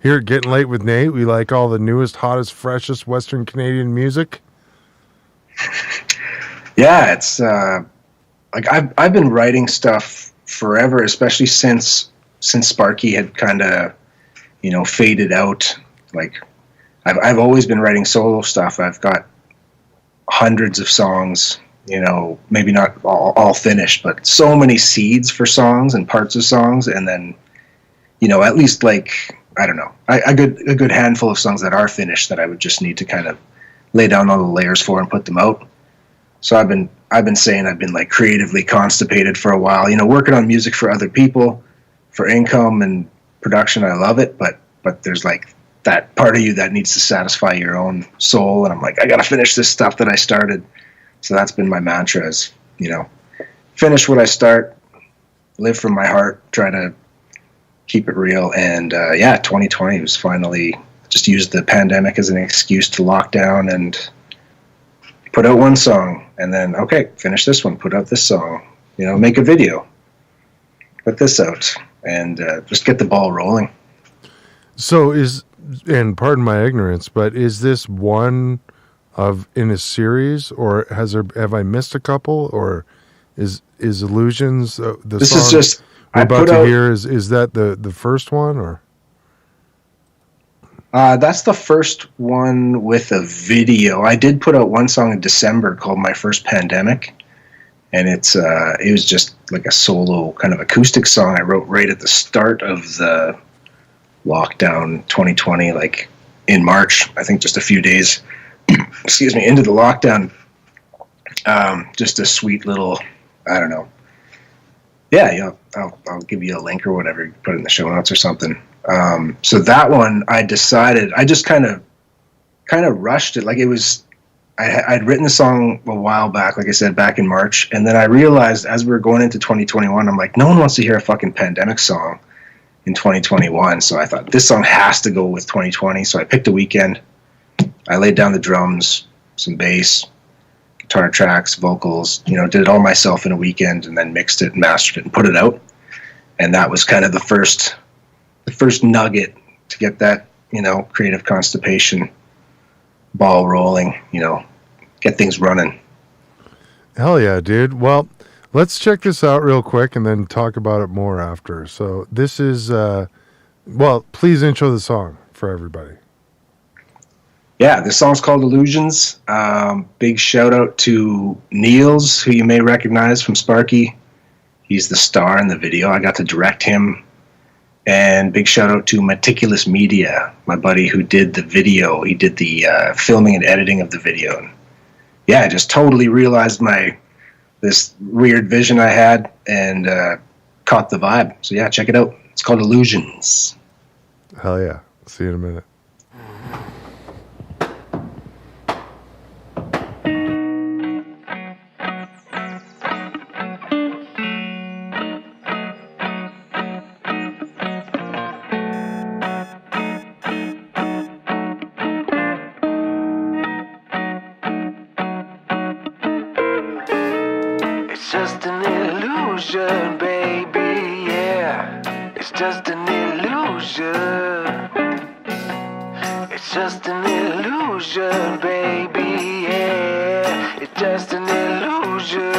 Here at Getting Late with Nate, we like all the newest, hottest, freshest Western Canadian music. Yeah, it's like I've been writing stuff forever, especially since Sparky had kind of, faded out. Like I've always been writing solo stuff. I've got hundreds of songs, maybe not all finished, but so many seeds for songs and parts of songs, and then at least I don't know, a good handful of songs that are finished that I would just need to kind of lay down all the layers for and put them out. So I've been saying I've been creatively constipated for a while, working on music for other people, for income and production. I love it, but there's that part of you that needs to satisfy your own soul, and I'm I gotta finish this stuff that I started. So that's been my mantra: is finish what I start, live from my heart, try to keep it real. And 2020 was finally just used the pandemic as an excuse to lock down and put out one song, and then finish this one, put out this song, make a video, put this out, and just get the ball rolling. So and pardon my ignorance, but is this one in a series, or have I missed a couple, or is Illusions this song is just we're about to hear? Is that the first one, or? That's the first one with a video. I did put out one song in December called My First Pandemic, and it was just a solo kind of acoustic song I wrote right at the start of the lockdown 2020, in March, I think, just a few days excuse me, into the lockdown. Just a sweet little, I don't know. Yeah, I'll give you a link or whatever, put it in the show notes or something. So that one, I decided, I just kind of rushed it. I'd written the song a while back, like I said, back in March. And then I realized as we were going into 2021, I'm no one wants to hear a fucking pandemic song in 2021. So I thought this song has to go with 2020. So I picked a weekend. I laid down the drums, some bass, guitar tracks, vocals, did it all myself in a weekend, and then mixed it and mastered it and put it out. And that was kind of the first nugget to get that, creative constipation ball rolling, get things running. Hell yeah, dude. Well, let's check this out real quick and then talk about it more after. So this is, please intro the song for everybody. Yeah, this song's called Illusions. Big shout out to Niels, who you may recognize from Sparky. He's the star in the video. I got to direct him. And big shout out to Meticulous Media, my buddy who did the video. He did the filming and editing of the video. And yeah, I just totally realized this weird vision I had and caught the vibe. So yeah, check it out. It's called Illusions. Hell yeah. See you in a minute. It's just an illusion, baby, yeah. It's just an illusion. It's just an illusion, baby, yeah. It's just an illusion.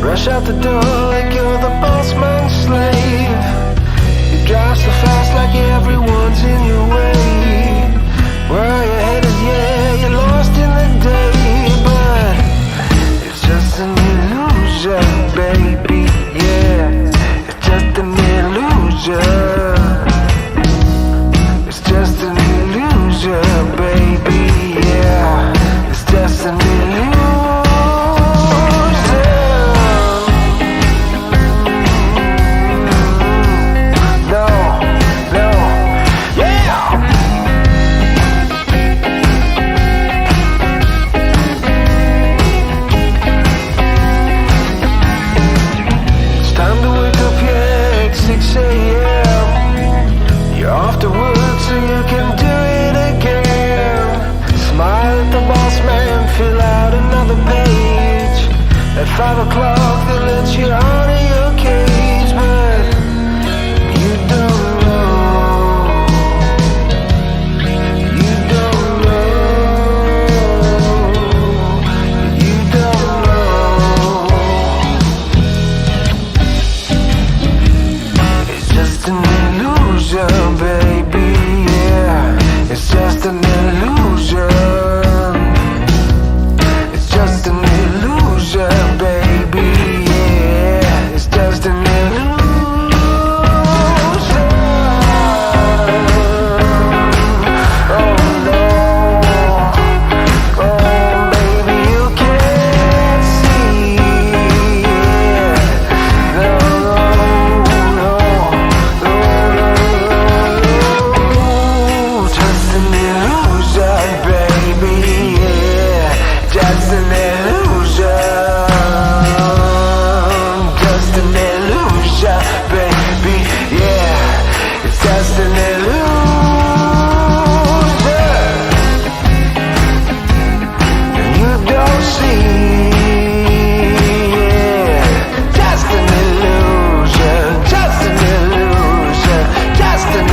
Rush out the door like you're the boss man's slave. You drive so fast like every 5 o'clock, they let you out of your cage, but you don't know. You don't know. You don't know. It's just an illusion, baby, yeah. It's just an illusion. It's just an illusion, baby, yeah. It's just an illusion. Oh no, oh baby, you can't see, yeah. No, no, no, no. Just an illusion, baby, yeah. Just an illusion. Just an illusion, baby, yeah. It's just an illusion. You don't see, yeah. Just an illusion. Just an illusion. Just an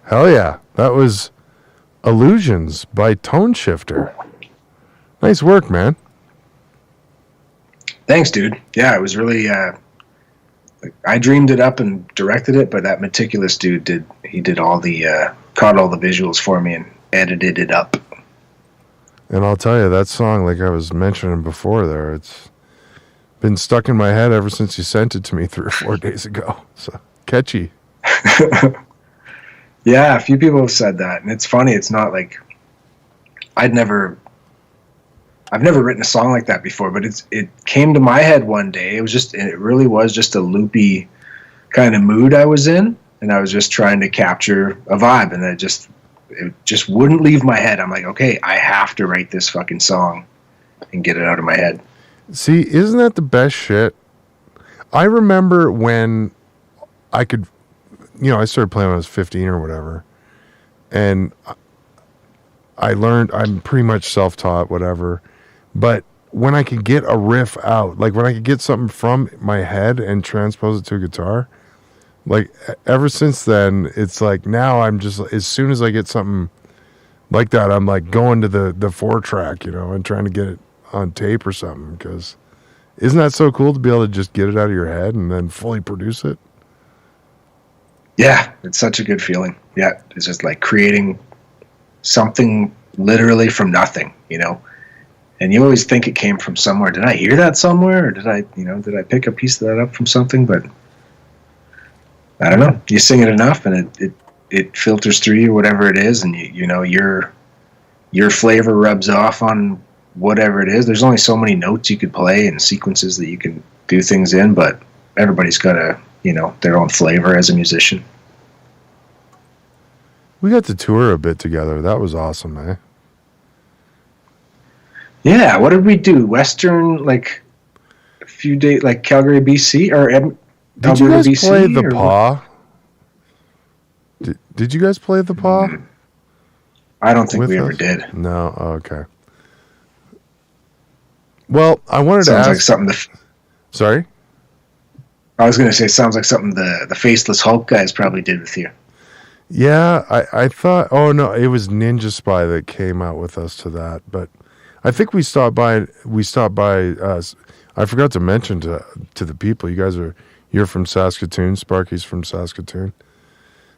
Hell yeah. That was Illusions by Toneshifter. Nice work, man. Thanks, dude. Yeah, it was really. I dreamed it up and directed it, but that meticulous dude did. He did all the caught all the visuals for me and edited it up. And I'll tell you, that song, like I was mentioning before there, it's been stuck in my head ever since you sent it to me 3 or 4 days ago. So catchy. Yeah, a few people have said that, and it's funny. It's not like I've never written a song like that before, but it came to my head one day. It really was just a loopy kind of mood I was in, and I was just trying to capture a vibe, and it just wouldn't leave my head. I'm like, okay, I have to write this fucking song and get it out of my head. See, isn't that the best shit? I remember when I could, I started playing when I was 15 or whatever, and I learned, I'm pretty much self-taught, whatever, but when I could get a riff out, like when I could get something from my head and transpose it to a guitar, like ever since then, it's like now I'm just, as soon as I get something like that, I'm like going to the 4-track, and trying to get it on tape or something, because isn't that so cool to be able to just get it out of your head and then fully produce it? Yeah, it's such a good feeling. Yeah, it's just like creating something literally from nothing, And you always think it came from somewhere. Did I hear that somewhere, or did I pick a piece of that up from something? But I don't know. You sing it enough, and it filters through you, whatever it is, and your flavor rubs off on whatever it is. There's only so many notes you could play and sequences that you can do things in, but everybody's got their own flavor as a musician. We got to tour a bit together. That was awesome, eh? Yeah, what did we do? Western, like a few days, like Calgary, BC, or did you guys BC, play the Paw? Did you guys play the Paw? I don't think we ever did. No, okay. Well, I wanted to ask. Like something. Sorry. I was going to say, sounds like something the Faceless Hulk guys probably did with you. Yeah, I thought. Oh no, it was Ninja Spy that came out with us to that, but I think we stopped by. I forgot to mention to the people. You're from Saskatoon. Sparky's from Saskatoon.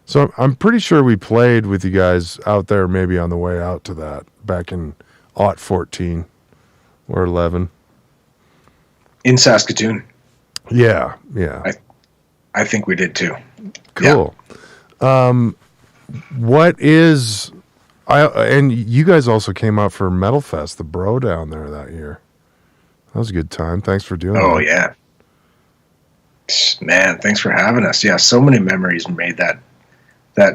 So I'm pretty sure we played with you guys out there, maybe on the way out to that back in 14 or 11 in Saskatoon. Yeah. I think we did too. Cool. Yeah. What is and you guys also came out for Metal Fest, the Bro down there that year. That was a good time. Thanks for doing that. Oh yeah. Man, thanks for having us. Yeah, so many memories made that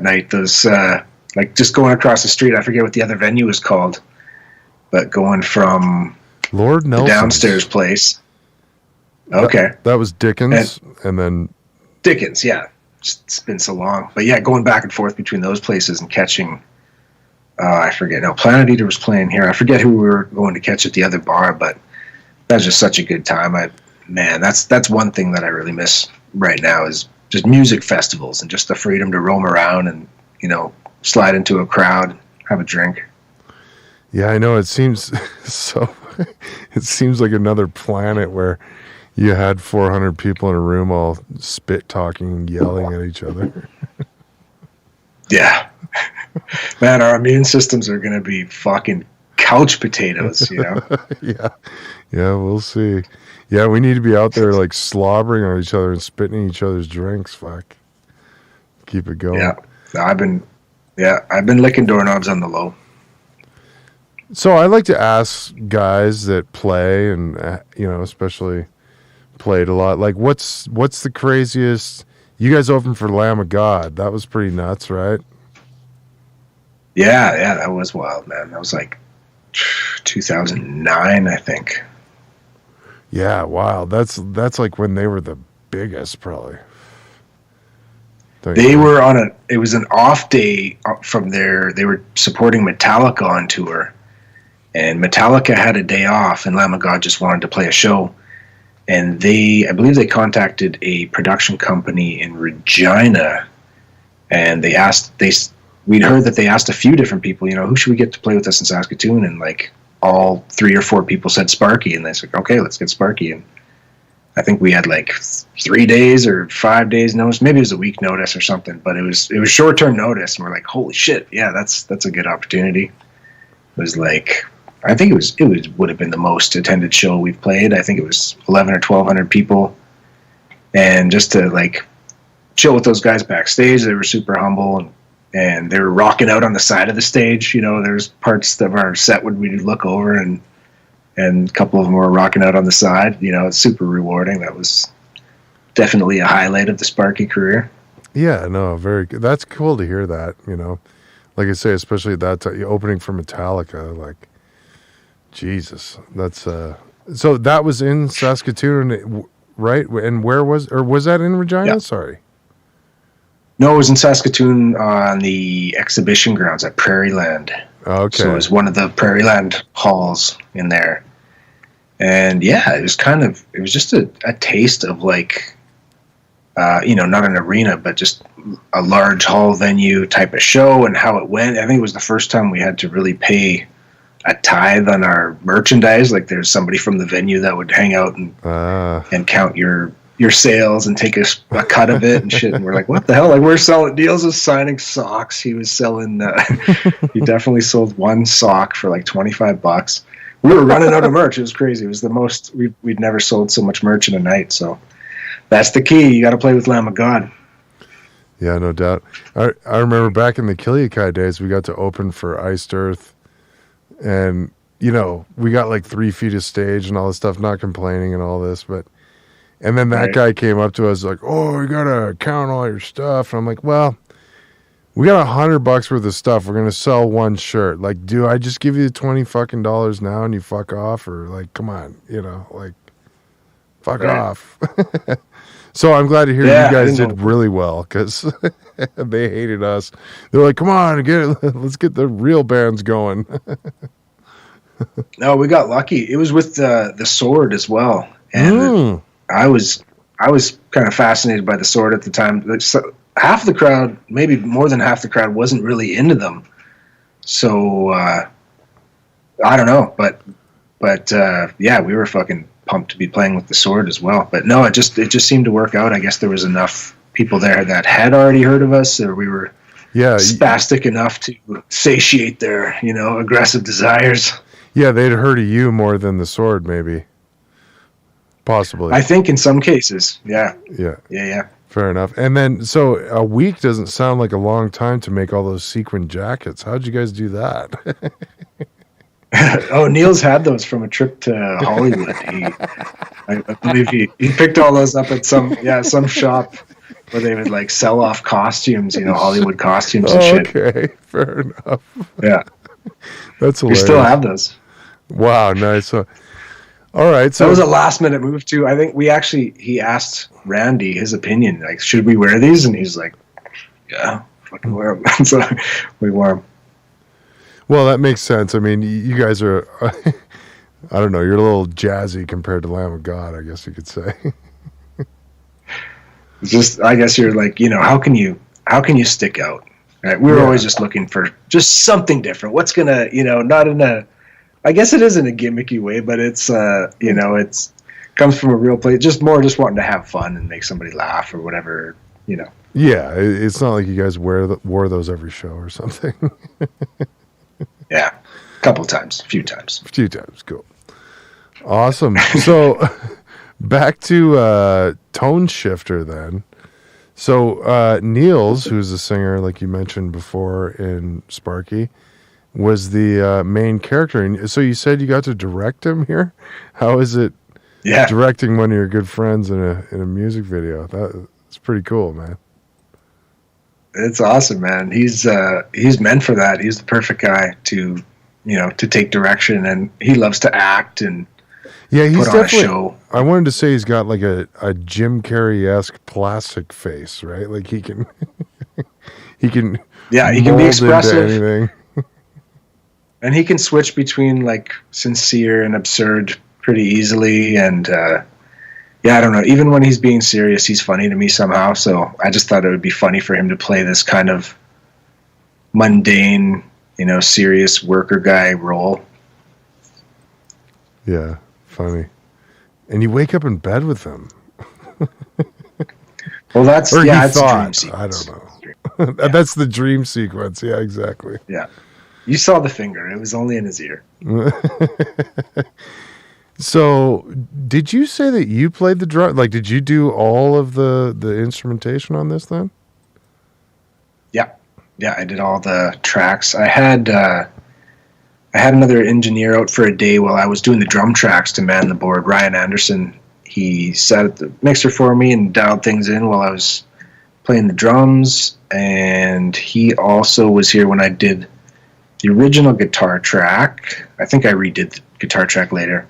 night. Those like just going across the street. I forget what the other venue was called, but going from Lord the Nelson downstairs place. Okay, that was Dickens, and then Dickens. Yeah, it's been so long, but yeah, going back and forth between those places and catching. I forget. No, Planet Eater was playing here. I forget who we were going to catch at the other bar, but that was just such a good time. That's one thing that I really miss right now is just music festivals and just the freedom to roam around and, you know, slide into a crowd, have a drink. Yeah, I know. It seems so. It seems like another planet where you had 400 people in a room all spit talking and yelling at each other. Yeah. Man, our immune systems are going to be fucking couch potatoes, you know? Yeah, we'll see. Yeah, we need to be out there like slobbering on each other and spitting in each other's drinks. Fuck. Keep it going. Yeah. I've been licking doorknobs on the low. So I like to ask guys that play and, you know, especially played a lot, like what's the craziest? You guys opened for Lamb of God. That was pretty nuts, right? Yeah, that was wild, man. That was like 2009, I think. Yeah, wow. That's like when they were the biggest, probably. They were it was an off day from there. They were supporting Metallica on tour, and Metallica had a day off, and Lamb of God just wanted to play a show. And I believe they contacted a production company in Regina, and we'd heard that they asked a few different people, you know, who should we get to play with us in Saskatoon? And like all 3 or 4 people said Sparky, and they said, okay, let's get Sparky. And I think we had like 3 days or 5 days notice. Maybe it was a week notice or something, but it was short-term notice. And we're like, holy shit. Yeah, that's a good opportunity. It was like, I think it would have been the most attended show we've played. I think it was 11 or 1200 people. And just to like chill with those guys backstage, they were super humble and they were rocking out on the side of the stage. You know, there's parts of our set where we'd look over and a couple of them were rocking out on the side. You know, it's super rewarding. That was definitely a highlight of the Sparky career. Yeah, no, very good. That's cool to hear that, you know. Like I say, especially that opening for Metallica, like, Jesus. That's, so that was in Saskatoon, right? And where was that in Regina? Yeah. Sorry. No, it was in Saskatoon on the exhibition grounds at Prairieland. Okay. So it was one of the Prairieland halls in there. And yeah, it was just a taste of like, you know, not an arena, but just a large hall venue type of show and how it went. I think it was the first time we had to really pay a tithe on our merchandise. Like there's somebody from the venue that would hang out and count your sales and take a cut of it and shit. And we're like, what the hell? Like we're selling, Niels was signing socks. He was selling, he definitely sold one sock for like $25. We were running out of merch. It was crazy. It was the most, we'd never sold so much merch in a night. So that's the key. You got to play with Lamb of God. Yeah, no doubt. I remember back in the Killiakai days, we got to open for Iced Earth and, you know, we got like 3 feet of stage and all this stuff, not complaining and all this, but and then that guy came up to us like, oh, you got to count all your stuff. And I'm like, well, we got $100 worth of stuff. We're going to sell one shirt. Like, do I just give you the $20 fucking now and you fuck off? Or like, come on, you know, like, fuck off. So I'm glad to hear you guys did really well because they hated us. They're like, come on, let's get the real bands going. No, we got lucky. It was with the Sword as well. And I was kind of fascinated by the Sword at the time. Half the crowd, maybe more than half the crowd, wasn't really into them. So I don't know, but yeah, we were fucking pumped to be playing with the Sword as well. But no, it just seemed to work out. I guess there was enough people there that had already heard of us, or we were spastic enough to satiate their, you know, aggressive desires. Yeah, they'd heard of you more than the Sword, maybe. Possibly. I think in some cases, yeah. Yeah. Fair enough. And then, so a week doesn't sound like a long time to make all those sequin jackets. How'd you guys do that? Oh, Niels had those from a trip to Hollywood. I believe he picked all those up at some shop where they would like sell off costumes, Hollywood costumes and shit. Okay, fair enough. Yeah, That's hilarious. we still have those. Wow, nice. So, all right, so That was a last minute move too. I think he asked Randy his opinion, like, should we wear these? And he's like, yeah, fucking wear them. So we wore them. Well, that makes sense. I mean, you guys are, I don't know, you're a little jazzy compared to Lamb of God, I guess you could say. Just, I guess you're like, how can you stick out? Right? We were always just looking for just something different. What's gonna, not in a, I guess it is in a gimmicky way, but it's, it's comes from a real place. Just wanting to have fun and make somebody laugh or whatever, Yeah, it's not like you guys wore those every show or something. Yeah, a few times, cool. Awesome. So back to Toneshifter then. So Niels, who's a singer, like you mentioned before in Sparky, was the main character. And so you said you got to direct him here? How is it directing one of your good friends in a music video? That's pretty cool, man. It's awesome, man. He's meant for that. He's the perfect guy to take direction, and he loves to act and he's put on a show. I wanted to say he's got like a Jim Carrey-esque plastic face, right? Like he can he can be expressive, anything. And he can switch between like sincere and absurd pretty easily, and I don't know. Even when he's being serious, he's funny to me somehow. So I just thought it would be funny for him to play this kind of mundane, serious worker guy role. Yeah, funny. And you wake up in bed with him. Well, that's it's a dream sequence. I don't know. That's the dream sequence. Yeah, exactly. Yeah. You saw the finger. It was only in his ear. So, did you say that you played the drum? Like, did you do all of the instrumentation on this then? Yeah, I did all the tracks. I had another engineer out for a day while I was doing the drum tracks to man the board. Ryan Anderson, he sat at the mixer for me and dialed things in while I was playing the drums. And he also was here when I did the original guitar track. I think I redid the guitar track later.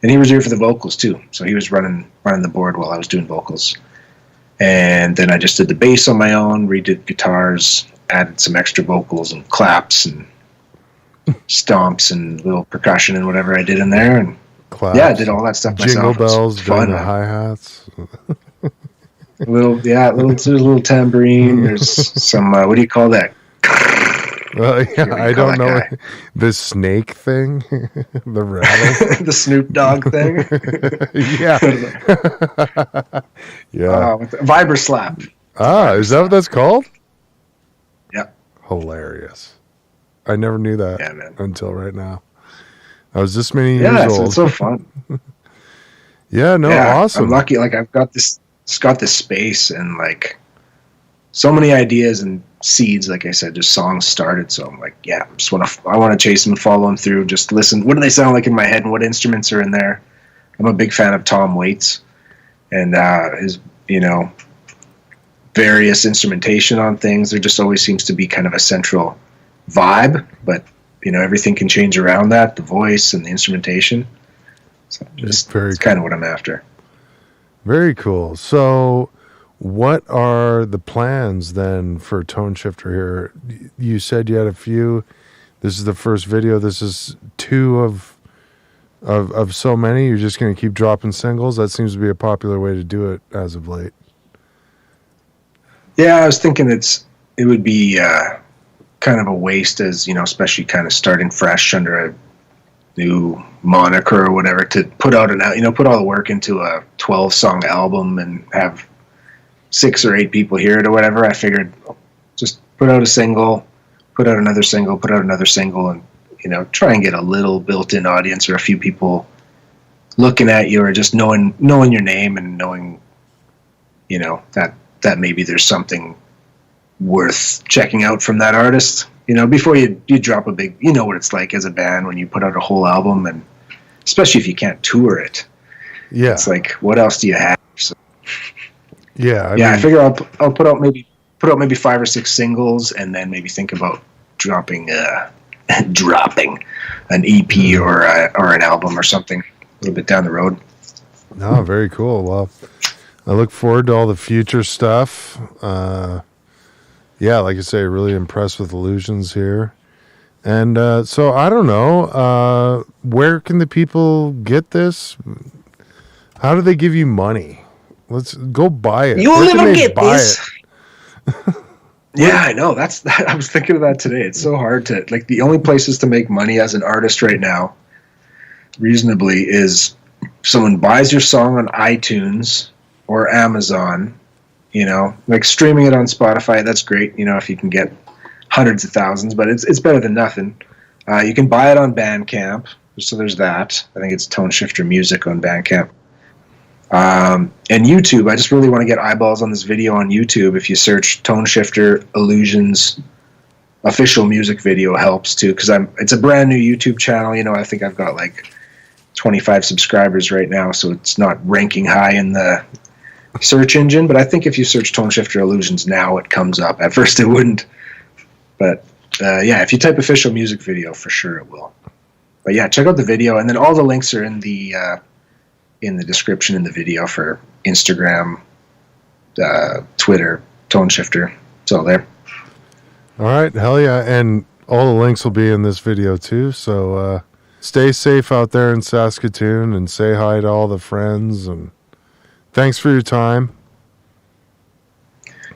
And he was here for the vocals too. So he was running the board while I was doing vocals. And then I just did the bass on my own, redid guitars, added some extra vocals and claps and stomps and little percussion and whatever I did in there. And claps, I did all that stuff myself. Jingle bells, fun. The hi-hats. little tambourine. There's some, what do you call that? Well, I don't know. The snake thing, the rattle, the Snoop Dogg thing. Yeah. Vibra slap. Is that what that's called? Yeah. Hilarious. I never knew that until right now. I was this many years old. Yeah, it's so fun. Awesome. I'm lucky. Like I've got this space and like so many ideas and seeds. Like I said, just songs started. So I'm like, I want to chase them, follow them through. Just listen. What do they sound like in my head, and what instruments are in there? I'm a big fan of Tom Waits and his various instrumentation on things. There just always seems to be kind of a central vibe, but everything can change around that, the voice and the instrumentation. So it's kind of what I'm after. Very cool. So what are the plans then for Toneshifter here? You said you had a few. This is the first video. This is 2 of so many. You're just going to keep dropping singles. That seems to be a popular way to do it as of late. Yeah, I was thinking it would be kind of a waste, as especially kind of starting fresh under a new moniker or whatever, to put out put all the work into a 12-song album and have 6 or 8 people hear it or whatever. I figured just put out a single, put out another single, put out another single, and try and get a little built-in audience or a few people looking at you or just knowing your name and knowing that maybe there's something worth checking out from that artist. Before you drop a big, what it's like as a band when you put out a whole album, and especially if you can't tour it. Yeah. It's like, what else do you have? So. Yeah, I figure I'll put out maybe 5 or 6 singles, and then maybe think about dropping dropping an EP or an album or something a little bit down the road. No, very cool. Well, I look forward to all the future stuff. Yeah, like I say, really impressed with Illusions here. And so I don't know, where can the people get this? How do they give you money? Let's go buy it. You'll never get this. Yeah, I know. I was thinking of that today. It's so hard to, like, the only places to make money as an artist right now, reasonably, is someone buys your song on iTunes or Amazon, like streaming it on Spotify. That's great, if you can get hundreds of thousands, but it's better than nothing. You can buy it on Bandcamp, so there's that. I think it's Toneshifter Music on Bandcamp. And YouTube, I just really want to get eyeballs on this video on YouTube. If you search Toneshifter Illusions official music video helps too, because it's a brand new YouTube channel. I think I've got like 25 subscribers right now, so it's not ranking high in the search engine. But I think if you search Toneshifter Illusions now, it comes up. At first it wouldn't. But yeah, if you type official music video, for sure it will. But yeah, check out the video, and then all the links are in the description in the video for Instagram, Twitter, Toneshifter. It's all there. All right, hell yeah. And all the links will be in this video too. So stay safe out there in Saskatoon, and say hi to all the friends. And thanks for your time.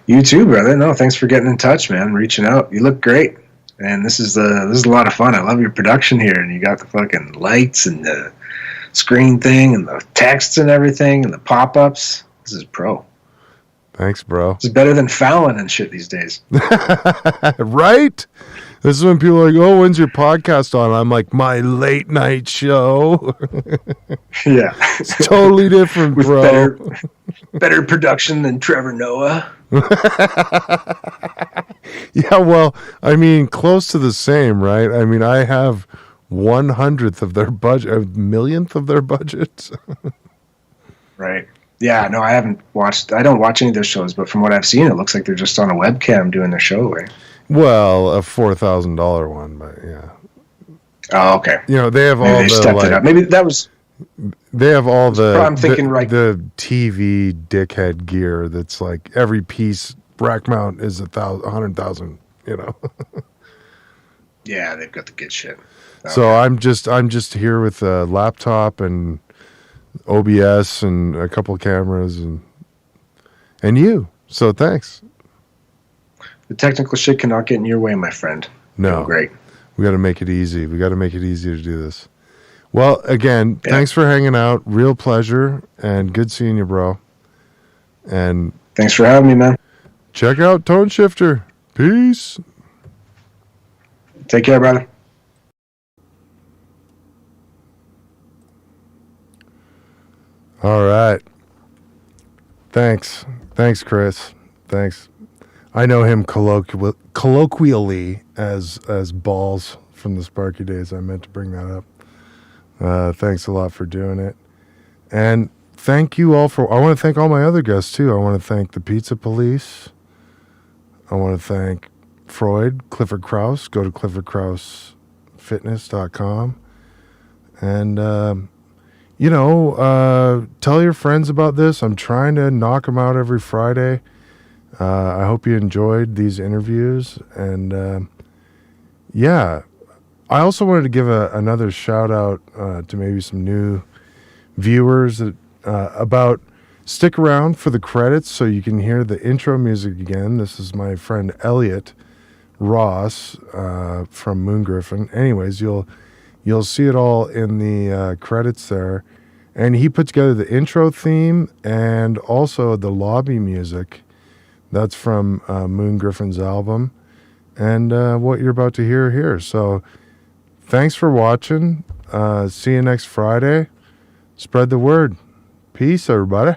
You too, brother. No, thanks for getting in touch, man. Reaching out. You look great. And this is a lot of fun. I love your production here, and you got the fucking lights and the screen thing and the texts and everything and the pop-ups. This is pro. Thanks, bro. This is better than Fallon and shit these days. Right? This is when people are like, oh, when's your podcast on? I'm like, my late night show. Yeah. It's totally different, with bro. Better production than Trevor Noah. Yeah, well, I mean, close to the same, right? I mean, I have 1/100th of their budget, a millionth of their budget. Right. Yeah, no, I don't watch any of their shows, but from what I've seen, it looks like they're just on a webcam doing their show, right? Well, a $4,000 one, but yeah. Oh, okay. They have Maybe they stepped it up. Maybe that was. They have all I'm thinking the TV dickhead gear that's like every piece rack mount is 100,000. Yeah, they've got the good shit. Okay. So I'm just here with a laptop and OBS and a couple cameras and you. So thanks. The technical shit cannot get in your way, my friend. No. Doing great. We got to make it easy. We got to make it easy to do this. Well, again, Thanks for hanging out. Real pleasure, and good seeing you, bro. And thanks for having me, man. Check out Toneshifter. Peace. Take care, brother. All right. Thanks, Chris. Thanks. I know him colloquially as Balls from the Sparky days. I meant to bring that up. Thanks a lot for doing it. And thank you all I want to thank all my other guests too. I want to thank the Pizza Police. I want to thank Freud, Clifford Krauss. Go to cliffordkraussfitness.com. And, tell your friends about this. I'm trying to knock them out every Friday. I hope you enjoyed these interviews. And, I also wanted to give another shout out to maybe some new viewers about stick around for the credits so you can hear the intro music again. This is my friend Elliot Ross from Moon Griffin. Anyways, you'll see it all in the credits there. And he put together the intro theme and also the lobby music. That's from Moon Griffin's album. And what you're about to hear here. So thanks for watching. See you next Friday. Spread the word. Peace, everybody.